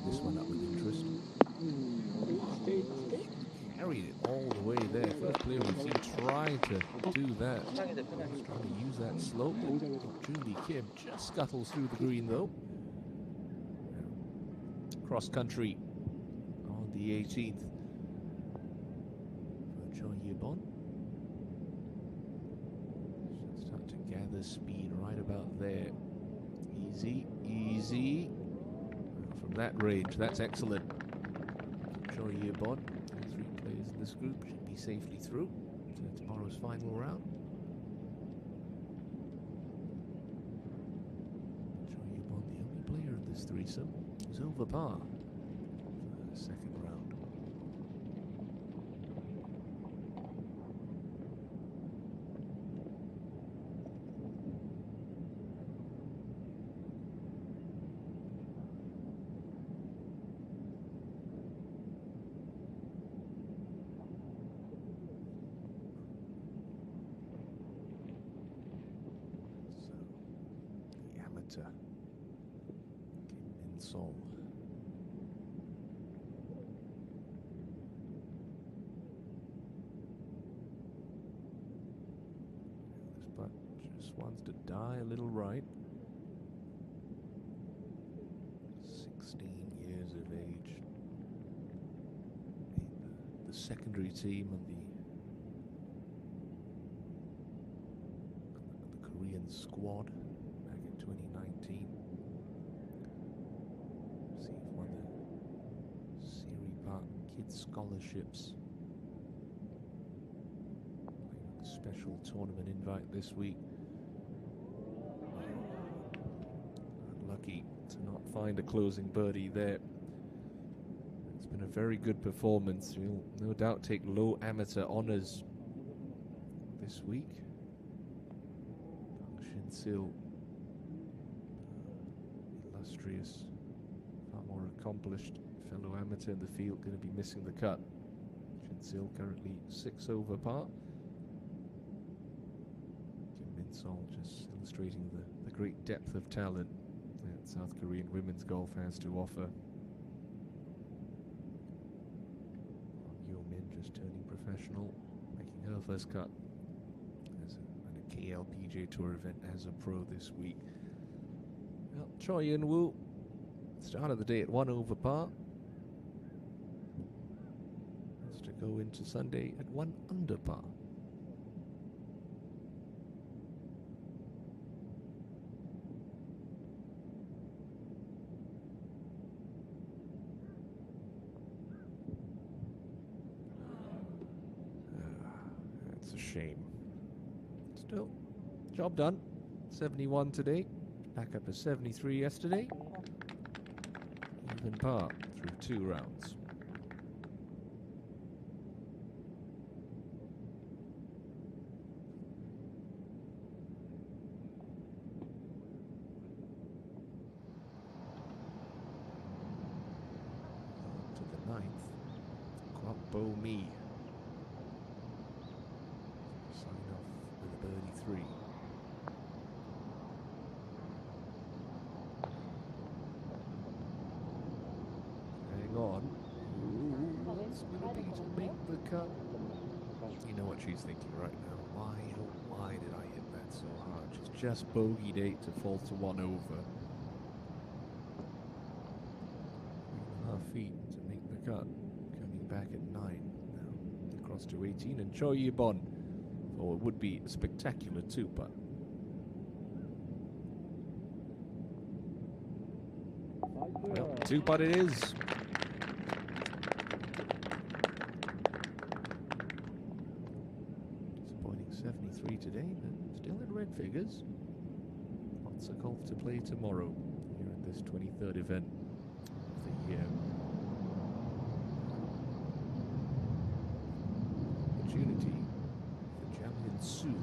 Speaker 1: This one up with interest. Carried it all the way there. First player we've seen try to do that. Trying to use that slope. Judy Kim just scuttles through the green though. Cross country on the 18th for Choi Ye-bon. She'll start to gather speed right about there. Easy. From that range, that's excellent. Choi Ye-bon, all 3 players in this group should be safely through to tomorrow's final round. Choi Ye-bon, the only player in this threesome, is over par for the second round. amateur. Kim Min-sol. This putt just wants to die a little right. 16 years of age. In the secondary team on the Korean squad back in 2019. Received one of the Siri Park Kids Scholarships. Playing a special tournament invite this week. Unlucky to not find a closing birdie there. It's been a very good performance. He'll no doubt take low amateur honors this week. Shin-sil, illustrious, far more accomplished fellow amateur in the field, going to be missing the cut. Shin-sil currently 6 over par. Kim Min-sol just illustrating the great depth of talent that South Korean women's golf has to offer. Yo-min just turning professional, making her first cut at a KLPJ Tour event as a pro this week. Well, Choi Yun-woo started the day at 1 over par. Has to go into Sunday at 1 under par. That's a shame. Still, job done. 71 today. Back up to 73 yesterday. Even par through 2 rounds. On to the 9th. Kwap Mi. Sign off with a birdie 3. Hang on. Ooh, that's going to be to make the cut. You know what she's thinking right now. Why, oh, why did I hit that so hard? She's just bogeyed 8 to fall to 1 over. 3.5 feet to make the cut. Coming back at 9 now. Across to 18, and Choi Yibon for what would be a spectacular 2-putt. Well, 2-putt it is. Disappointing 73 today, but still in red figures. Lots of golf to play tomorrow here at this 23rd event of the year. Opportunity for Jammin Su to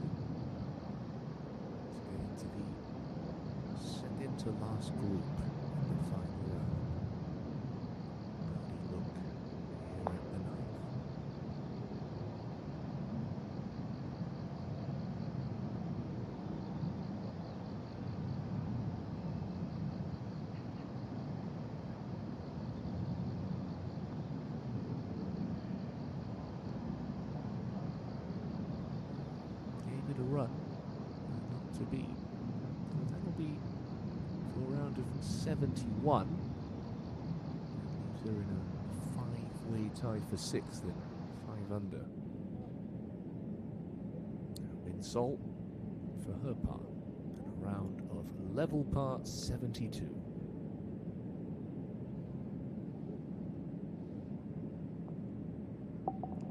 Speaker 1: get into the second to last group in the final round. Birdie look here at the 9th. Gave it a run, but not to be. So that'll be for a round of 71. They're in a 5-way tie for 6th then, 5 under. Min-sol for her par, and a round of level par 72.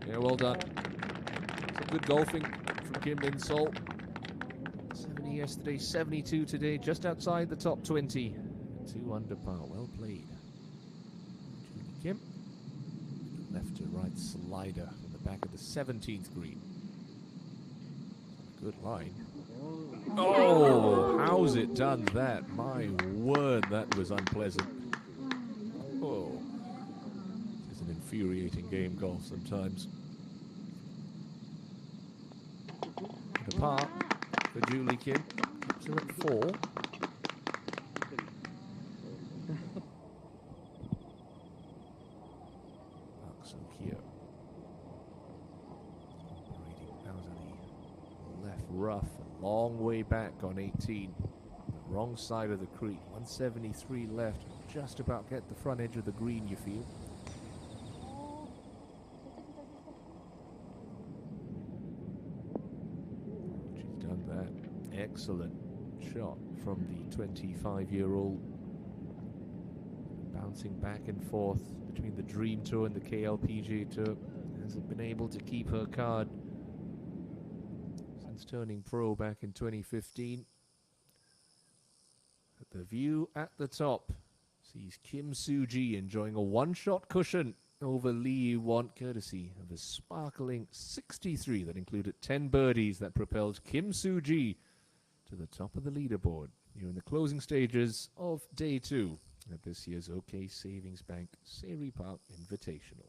Speaker 1: Yeah, well done. Some good golfing from Kim Min-sol. 70 yesterday, 72 today, just outside the top 20. 2 under par, well played. Judy Kim, left to right slider on the back of the 17th green. Good line. Oh, how's it done that? My word, that was unpleasant. Oh, it's an infuriating game, golf, sometimes. And a par for Judy Kim. Keeps her at 4. Long way back on 18. The wrong side of the creek. 173 left. Just about get the front edge of the green, you feel. She's done that. Excellent shot from the 25-year-old. Bouncing back and forth between the Dream Tour and the KLPGA Tour. Hasn't been able to keep her card since turning pro back in 2015. But the view at the top sees Kim Soo-ji enjoying a one-shot cushion over Lee Won, courtesy of a sparkling 63 that included 10 birdies that propelled Kim Soo-ji to the top of the leaderboard. You're in the closing stages of day 2 at this year's OK Savings Bank Seri Park Invitational.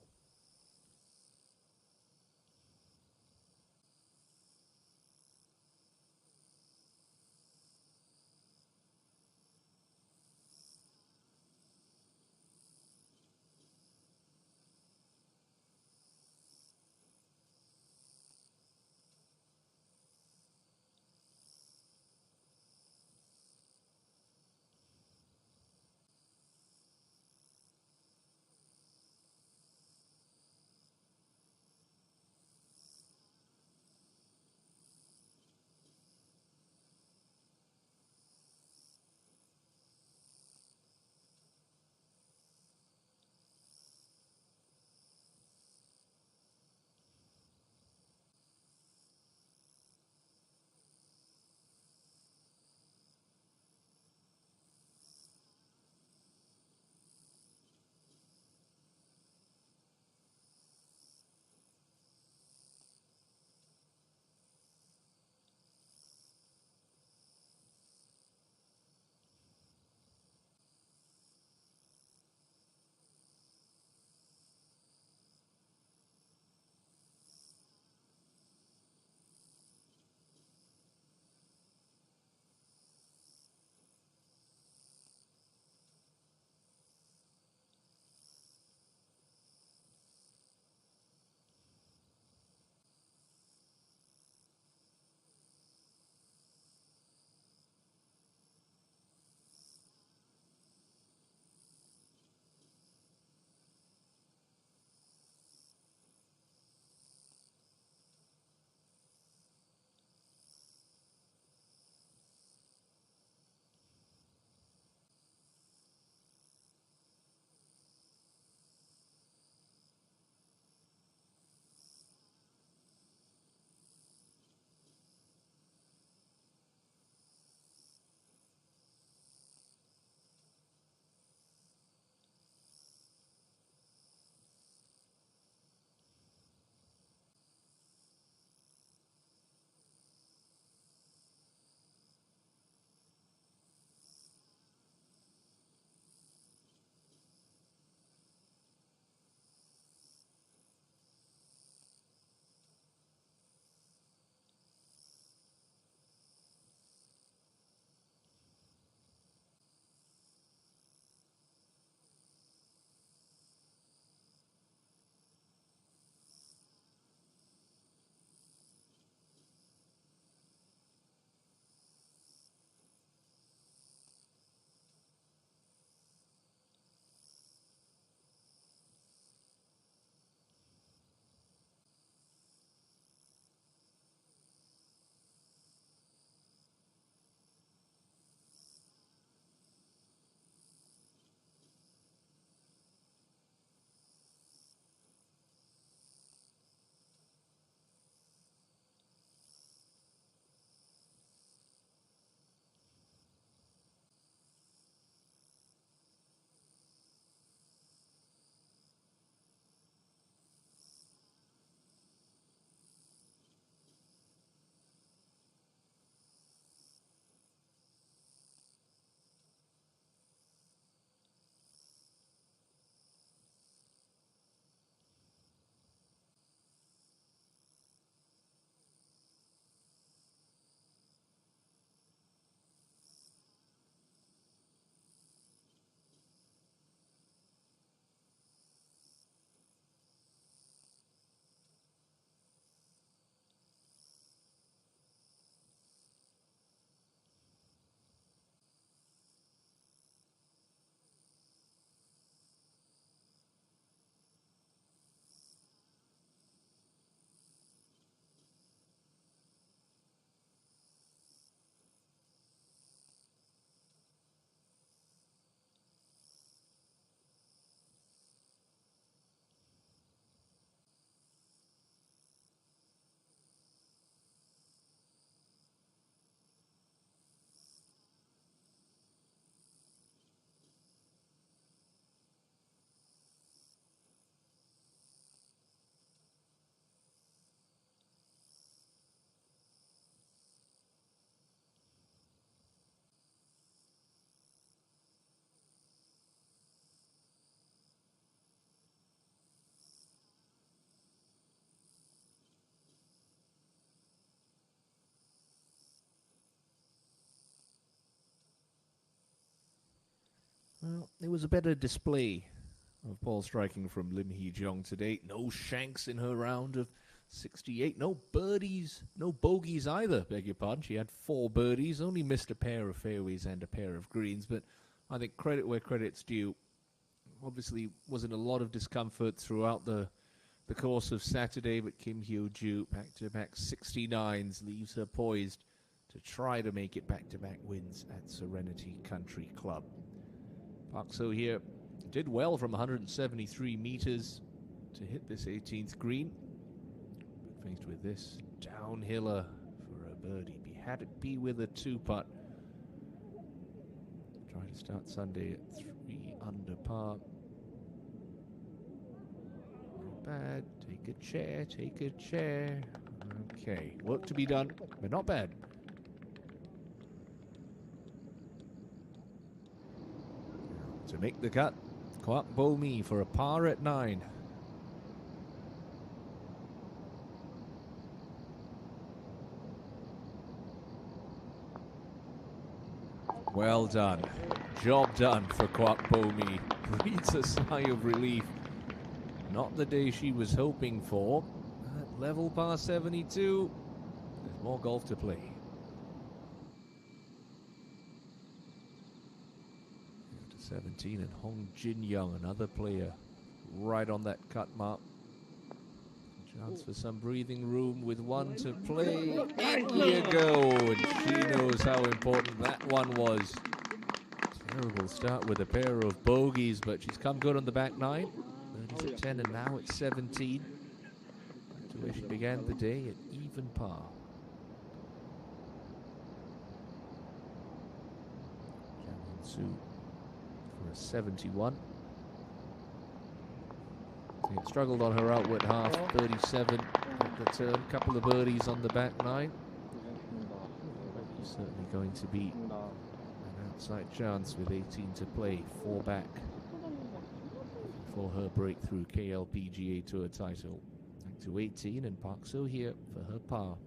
Speaker 1: Well, it was a better display of ball striking from Lim Hee-jong today. No shanks in her round of 68. No birdies, no bogeys either, beg your pardon. She had 4 birdies, only missed a pair of fairways and a pair of greens, but I think credit where credit's due. Obviously, wasn't a lot of discomfort throughout the course of Saturday, but Kim Hyo-joo, back-to-back 69s, leaves her poised to try to make it back-to-back wins at Serenity Country Club. Park So here did well from 173 meters to hit this 18th green. But faced with this downhiller for a birdie. Had it be with a 2-putt. Trying to start Sunday at 3 under par. Not bad. Take a chair, take a chair. Okay, work to be done, but not bad. To make the cut, Kwak Bo Mi for a par at 9. Well done. Job done for Kwak Bo Mi. Breathes a sigh of relief. Not the day she was hoping for. At level par 72. There's more golf to play. 17, and Hong Jin Young, another player, right on that cut mark. Chance for some breathing room with 1 to play. In you go, and she knows how important that one was. Terrible start with a pair of bogeys, but she's come good on the back 9. Birdies at 10, and now it's 17. Back to where she began the day at even par. Jang Su for a 71. It struggled on her outward half, 37 at the turn. Couple of birdies on the back 9. Certainly going to be an outside chance with 18 to play, 4 back for her breakthrough KLPGA Tour title. Back to 18, and Park So here for her par.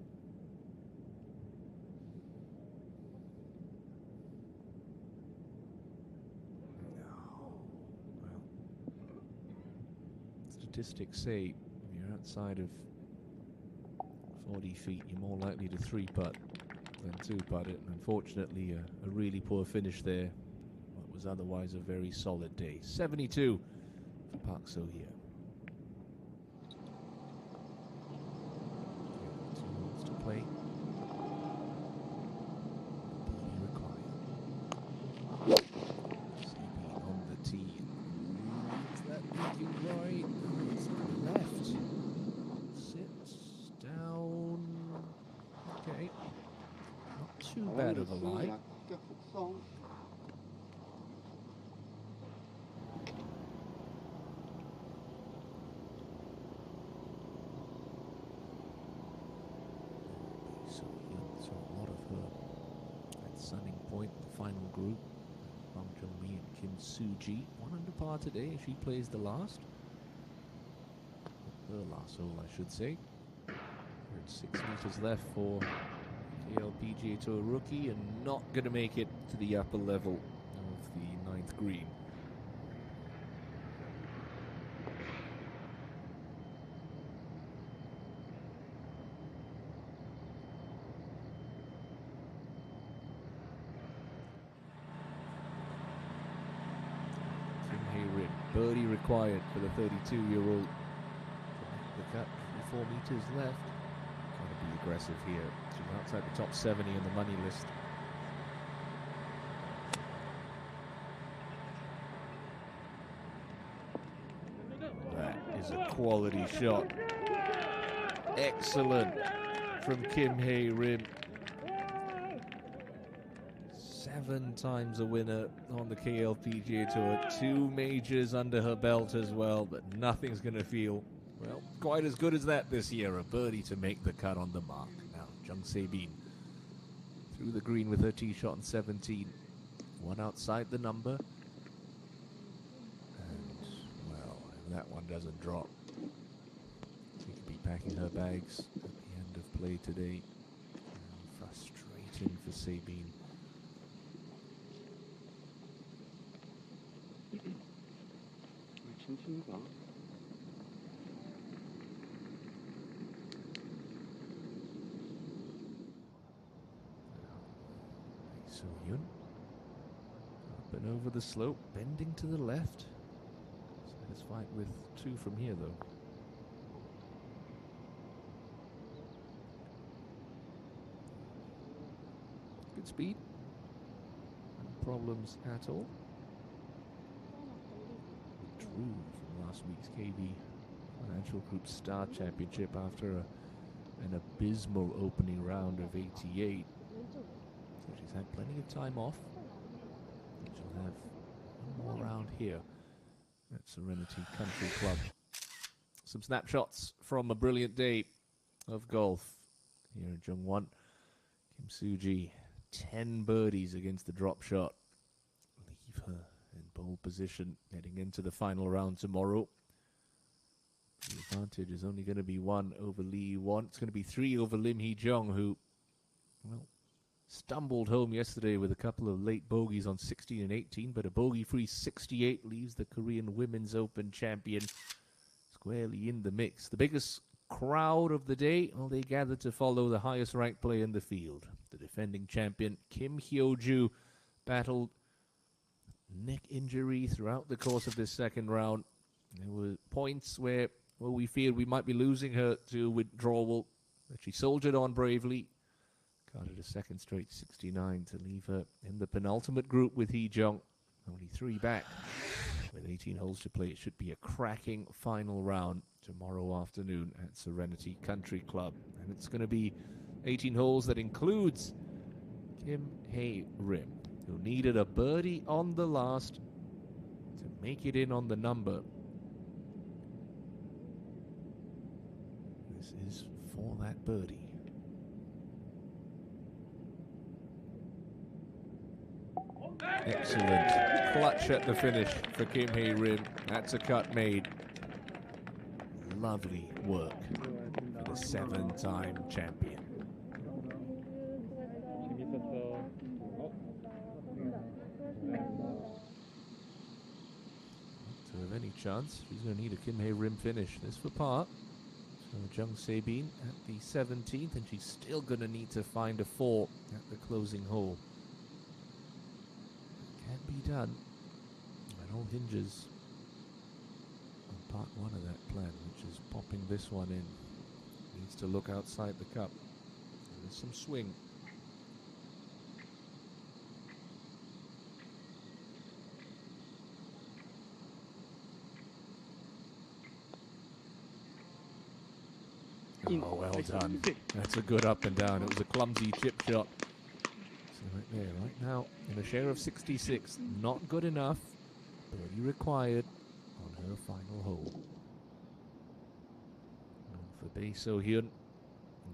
Speaker 1: Statistics say if you're outside of 40 feet, you're more likely to 3-putt than 2-putt it. And unfortunately, a really poor finish there. What was otherwise a very solid day. 72 for Park So here. 2 holes to play. Birdie required. Sleeping on the tee. Is that looking right? Left. Sits down. Okay. Not too bad of a lie. So a lot of her at Sunning Point, the final group. Bang Jung-mi and Kim Soo-ji. 1 under par today. She plays the last. Her last hole, I should say. 6 meters left for KLPGA Tour rookie, and not going to make it to the upper level of the 9th green. Kim Hae-rim, birdie required for the 32-year-old. The cut, 4 meters left. Gotta be aggressive here. She's outside the top 70 on the money list. That is a quality shot. Excellent from Kim Hae-rim. 7 times a winner on the KLPGA Tour. 2 majors under her belt as well, but nothing's going to feel, well, quite as good as that this year. A birdie to make the cut on the mark. Now, Jung Se-bin through the green with her tee shot on 17. 1 outside the number. And, well, if that one doesn't drop, she could be packing her bags at the end of play today. Frustrating for Se-bin.
Speaker 4: 칭칭인가?
Speaker 1: So Yun up and over the slope, bending to the left. Satisfied with 2 from here though. Good speed. No problems at all. True from last week's KV Financial Group Star Championship after an abysmal opening round of 88. So she's had plenty of time off. She'll have one more round here at Serenity Country Club. Some snapshots from a brilliant day of golf here in Jungwon. Kim Soo-ji, 10 birdies against the drop shot. Leave her in pole position heading into the final round tomorrow. The advantage is only going to be 1 over Lee Won. It's going to be 3 over Lim Hee-jung, who, well, stumbled home yesterday with a couple of late bogeys on 16 and 18, but a bogey-free 68 leaves the Korean Women's Open champion squarely in the mix. The biggest crowd of the day, well, they gathered to follow the highest-ranked player in the field. The defending champion, Kim Hyo-ju, battled neck injury throughout the course of this second round. There were points where, well, we feared we might be losing her to withdrawal, but she soldiered on bravely. Carded a second straight 69 to leave her in the penultimate group with Hee-jung. Only 3 back. With 18 holes to play, it should be a cracking final round tomorrow afternoon at Serenity Country Club. And it's going to be 18 holes that includes Kim Hae-rim, who needed a birdie on the last to make it in on the number. This is for that birdie. Excellent. Clutch at the finish for Kim Hae-rim. That's a cut made. Lovely work for the 7-time champion.
Speaker 4: 재밌었어.
Speaker 1: To have any chance, she's going to need a Kim Hae-rim finish. This for par. So Jung Se-bin at the 17th, and she's still going to need to find a 4 at the closing hole. Can be done. It all hinges on part 1 of that plan, which is popping this one in. Needs to look outside the cup. There's some swing. Oh, well done. That's a good up and down. It was a clumsy chip shot. So right there, right now, in a share of 66, not good enough. Birdie required on her final hole. And for Bae So-hyun,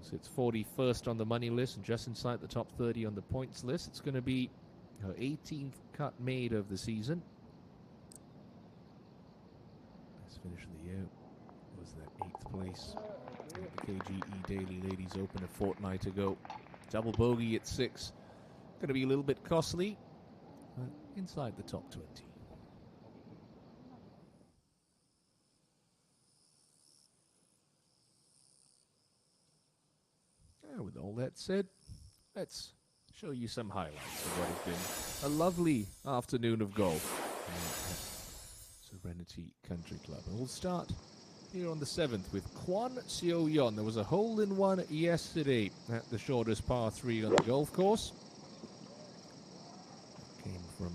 Speaker 1: sits 41st on the money list and just inside the top 30 on the points list. It's going to be her 18th cut made of the season. Best finish of the year was that 8th place at the KGE Daily Ladies Open a fortnight ago. Double bogey at 6. Going to be a little bit costly, but inside the top 20. And with all that said, let's show you some highlights of what has been a lovely afternoon of golf at Serenity Country Club. And we'll start here on the 7th with Kwon Seo-yeon. There was a hole-in-one yesterday at the shortest par 3 on the golf course. Came from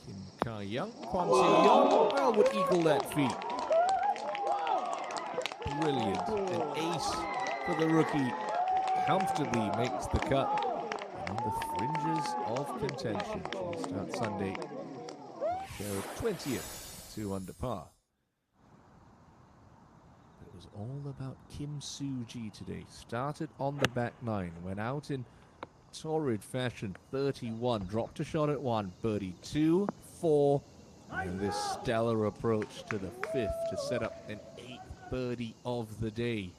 Speaker 1: Kim Ka-young. Kwon Seo-yeon, well, would equal that feat. Brilliant. An ace for the rookie. Comfortably makes the cut. And on the fringes of contention. She'll start Sunday. Share of 20th, 2 under par. It was all about Kim Soo-ji today. Started on the back 9. Went out in torrid fashion. 31. Dropped a shot at 1. Birdie 2, 4. And this stellar approach to the 5th to set up an 8th birdie of the day.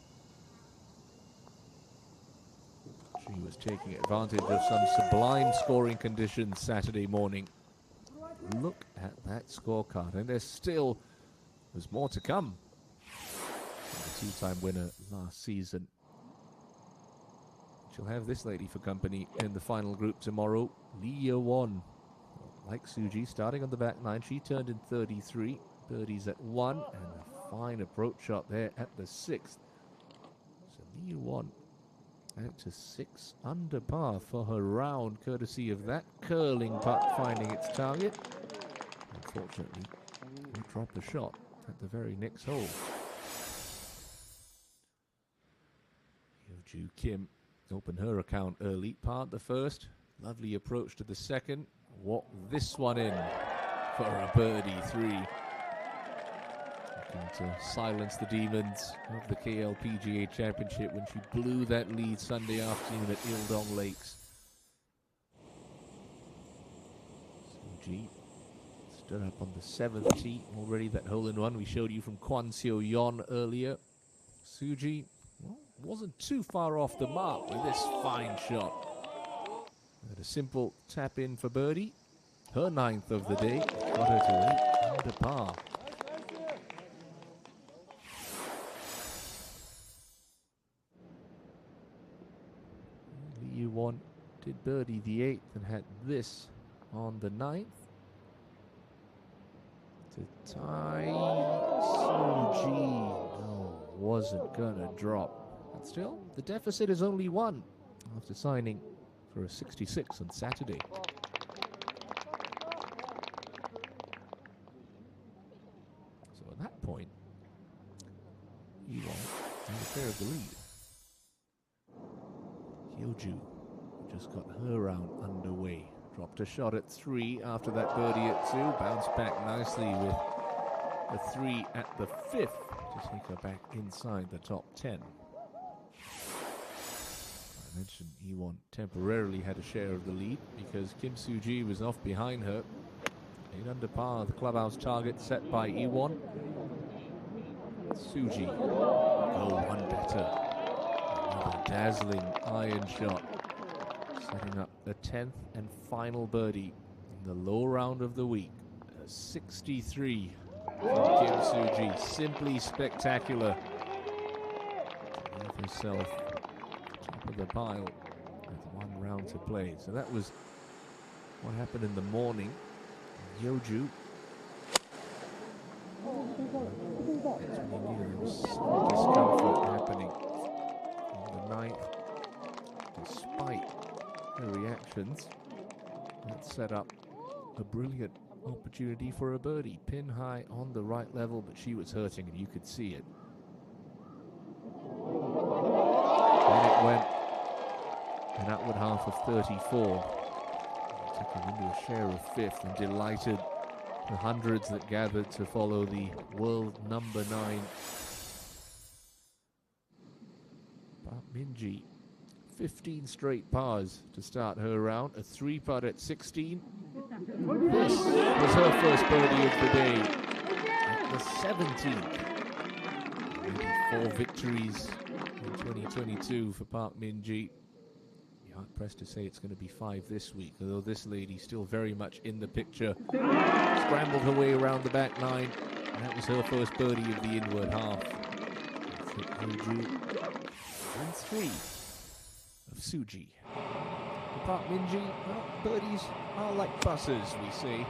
Speaker 1: She was taking advantage of some sublime scoring conditions Saturday morning. look at that scorecard. And there's still more to come. The two-time winner last season. She'll have this lady for company in the final group tomorrow. Lee Won. Like Suji, starting on the back nine. She turned in 33. Birdies at 1. And a fine approach shot there at the 6th. So Lee Won out to 6 under par for her round, courtesy of that curling putt finding its target. Unfortunately, we dropped the shot at the very next hole. Judy Kim opened her account early, parred the first. Lovely approach to the second. Walk this one in for a birdie 3. Looking to silence the demons of the KLPGA Championship when she blew that lead Sunday afternoon at Ildong Lakes. Suji stood up on the 7th tee. Already that hole-in-one we showed you from Kwan Seo Yeon earlier. Suji, well, wasn't too far off the mark with this fine shot. And a simple tap in for birdie. Her 9th of the day got her to 8 under par. Lee Won did birdie the 8th and had this on the 9th to tie Suji. No, wasn't gonna drop. But still, the deficit is only 1 after signing for a 66 on Saturday. So at that point, Lee Won had a share of the lead. Hyoju just got her round underway. Dropped a shot at 3 after that birdie at 2. Bounced back nicely with a 3 at the 5th to take her back inside the top 10. I mentioned Lee Won temporarily had a share of the lead because Kim Soo-ji was off behind her. 8 under par, the clubhouse target set by Lee Won. Soo-ji go one better. Another dazzling iron shot, setting up the 10th and final birdie in the low round of the week. A 63 from Kim Soo-ji, simply spectacular. To leave herself top of the pile with 1 round to play. So that was what happened in the morning. Hyoju, that's when he knew there was some discomfort happening on the 9th. Despite her reactions, that set up a brilliant opportunity for a birdie. Pin high on the right level, but she was hurting and you could see it. And it went an upward half of 34. Took him into a share of 5th and delighted the hundreds that gathered to follow the world number 9. Park Min-ji, 15 straight pars to start her round. A 3-putt at 16. This was her first birdie of the day at the 17th. Maybe 4 victories in 2022 for Park Min-ji. Hard pressed to say it's going to be 5 this week, although this lady still very much in the picture. Scrambled her way around the back 9, and that was her first birdie of the inward half. And 3 of Suji. For Park Min-ji, well, birdies are like buses, we say.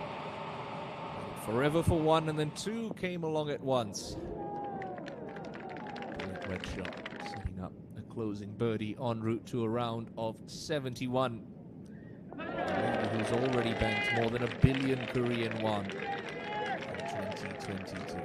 Speaker 1: Forever for 1, and then 2 came along at once. Red shot, setting up closing birdie en route to a round of 71. A lady who's already banked more than 1 billion Korean won in 2022.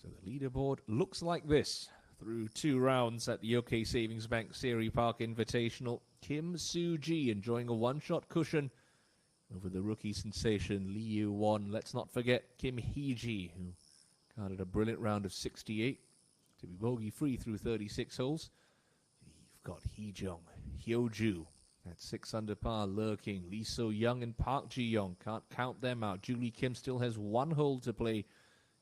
Speaker 1: So the leaderboard looks like this through 2 rounds at the OK Savings Bank Seri Park Invitational. Kim Soo-ji enjoying a 1-shot cushion over the rookie sensation Lee Won. Let's not forget Kim Hee-ji, who carded a brilliant round of 68 to be bogey-free through 36 holes. You've got Hee-jung, Hyoju at 6 under par lurking. Lee So-young and Park Ji-young, can't count them out. Judy Kim still has 1 hole to play.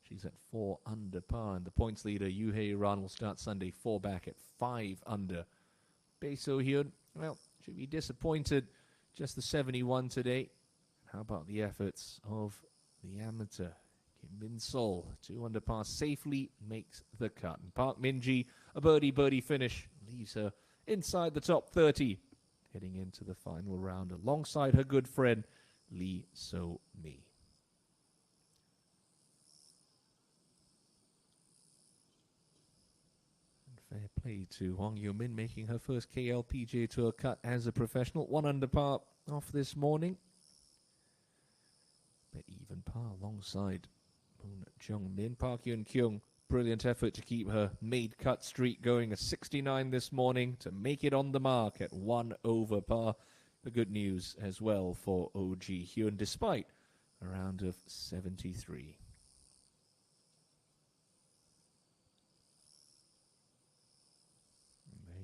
Speaker 1: She's at 4 under par. And the points leader, Yoo Hae-ran, will start Sunday 4 back at 5 under. Bae So Hyun, well, should be disappointed. Just the 71 today. How about the efforts of the amateur Kim Min Sol? 2 under par safely makes the cut. And Park Min-ji, a birdie finish, leaves her inside the top 30, heading into the final round alongside her good friend Lee So-mi. Fair play to Hwang Yo-min, making her first KLPGA Tour cut as a professional. 1 under par off this morning. But even par alongside Moon Jung-min. Park Hyun-kyung, brilliant effort to keep her made cut streak going. A 69 this morning to make it on the mark at 1 over par. The good news as well for OG Hyun, despite a round of 73.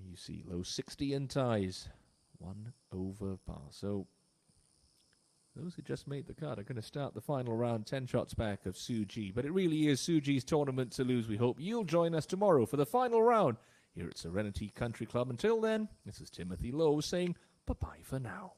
Speaker 1: You see low 60 and ties, 1 over par. So those who just made the cut are going to start the final round 10 shots back of Suji. But it really is Suji's tournament to lose. We hope you'll join us tomorrow for the final round here at Serenity Country Club. Until then, this is Timothy Lowe saying bye-bye for now.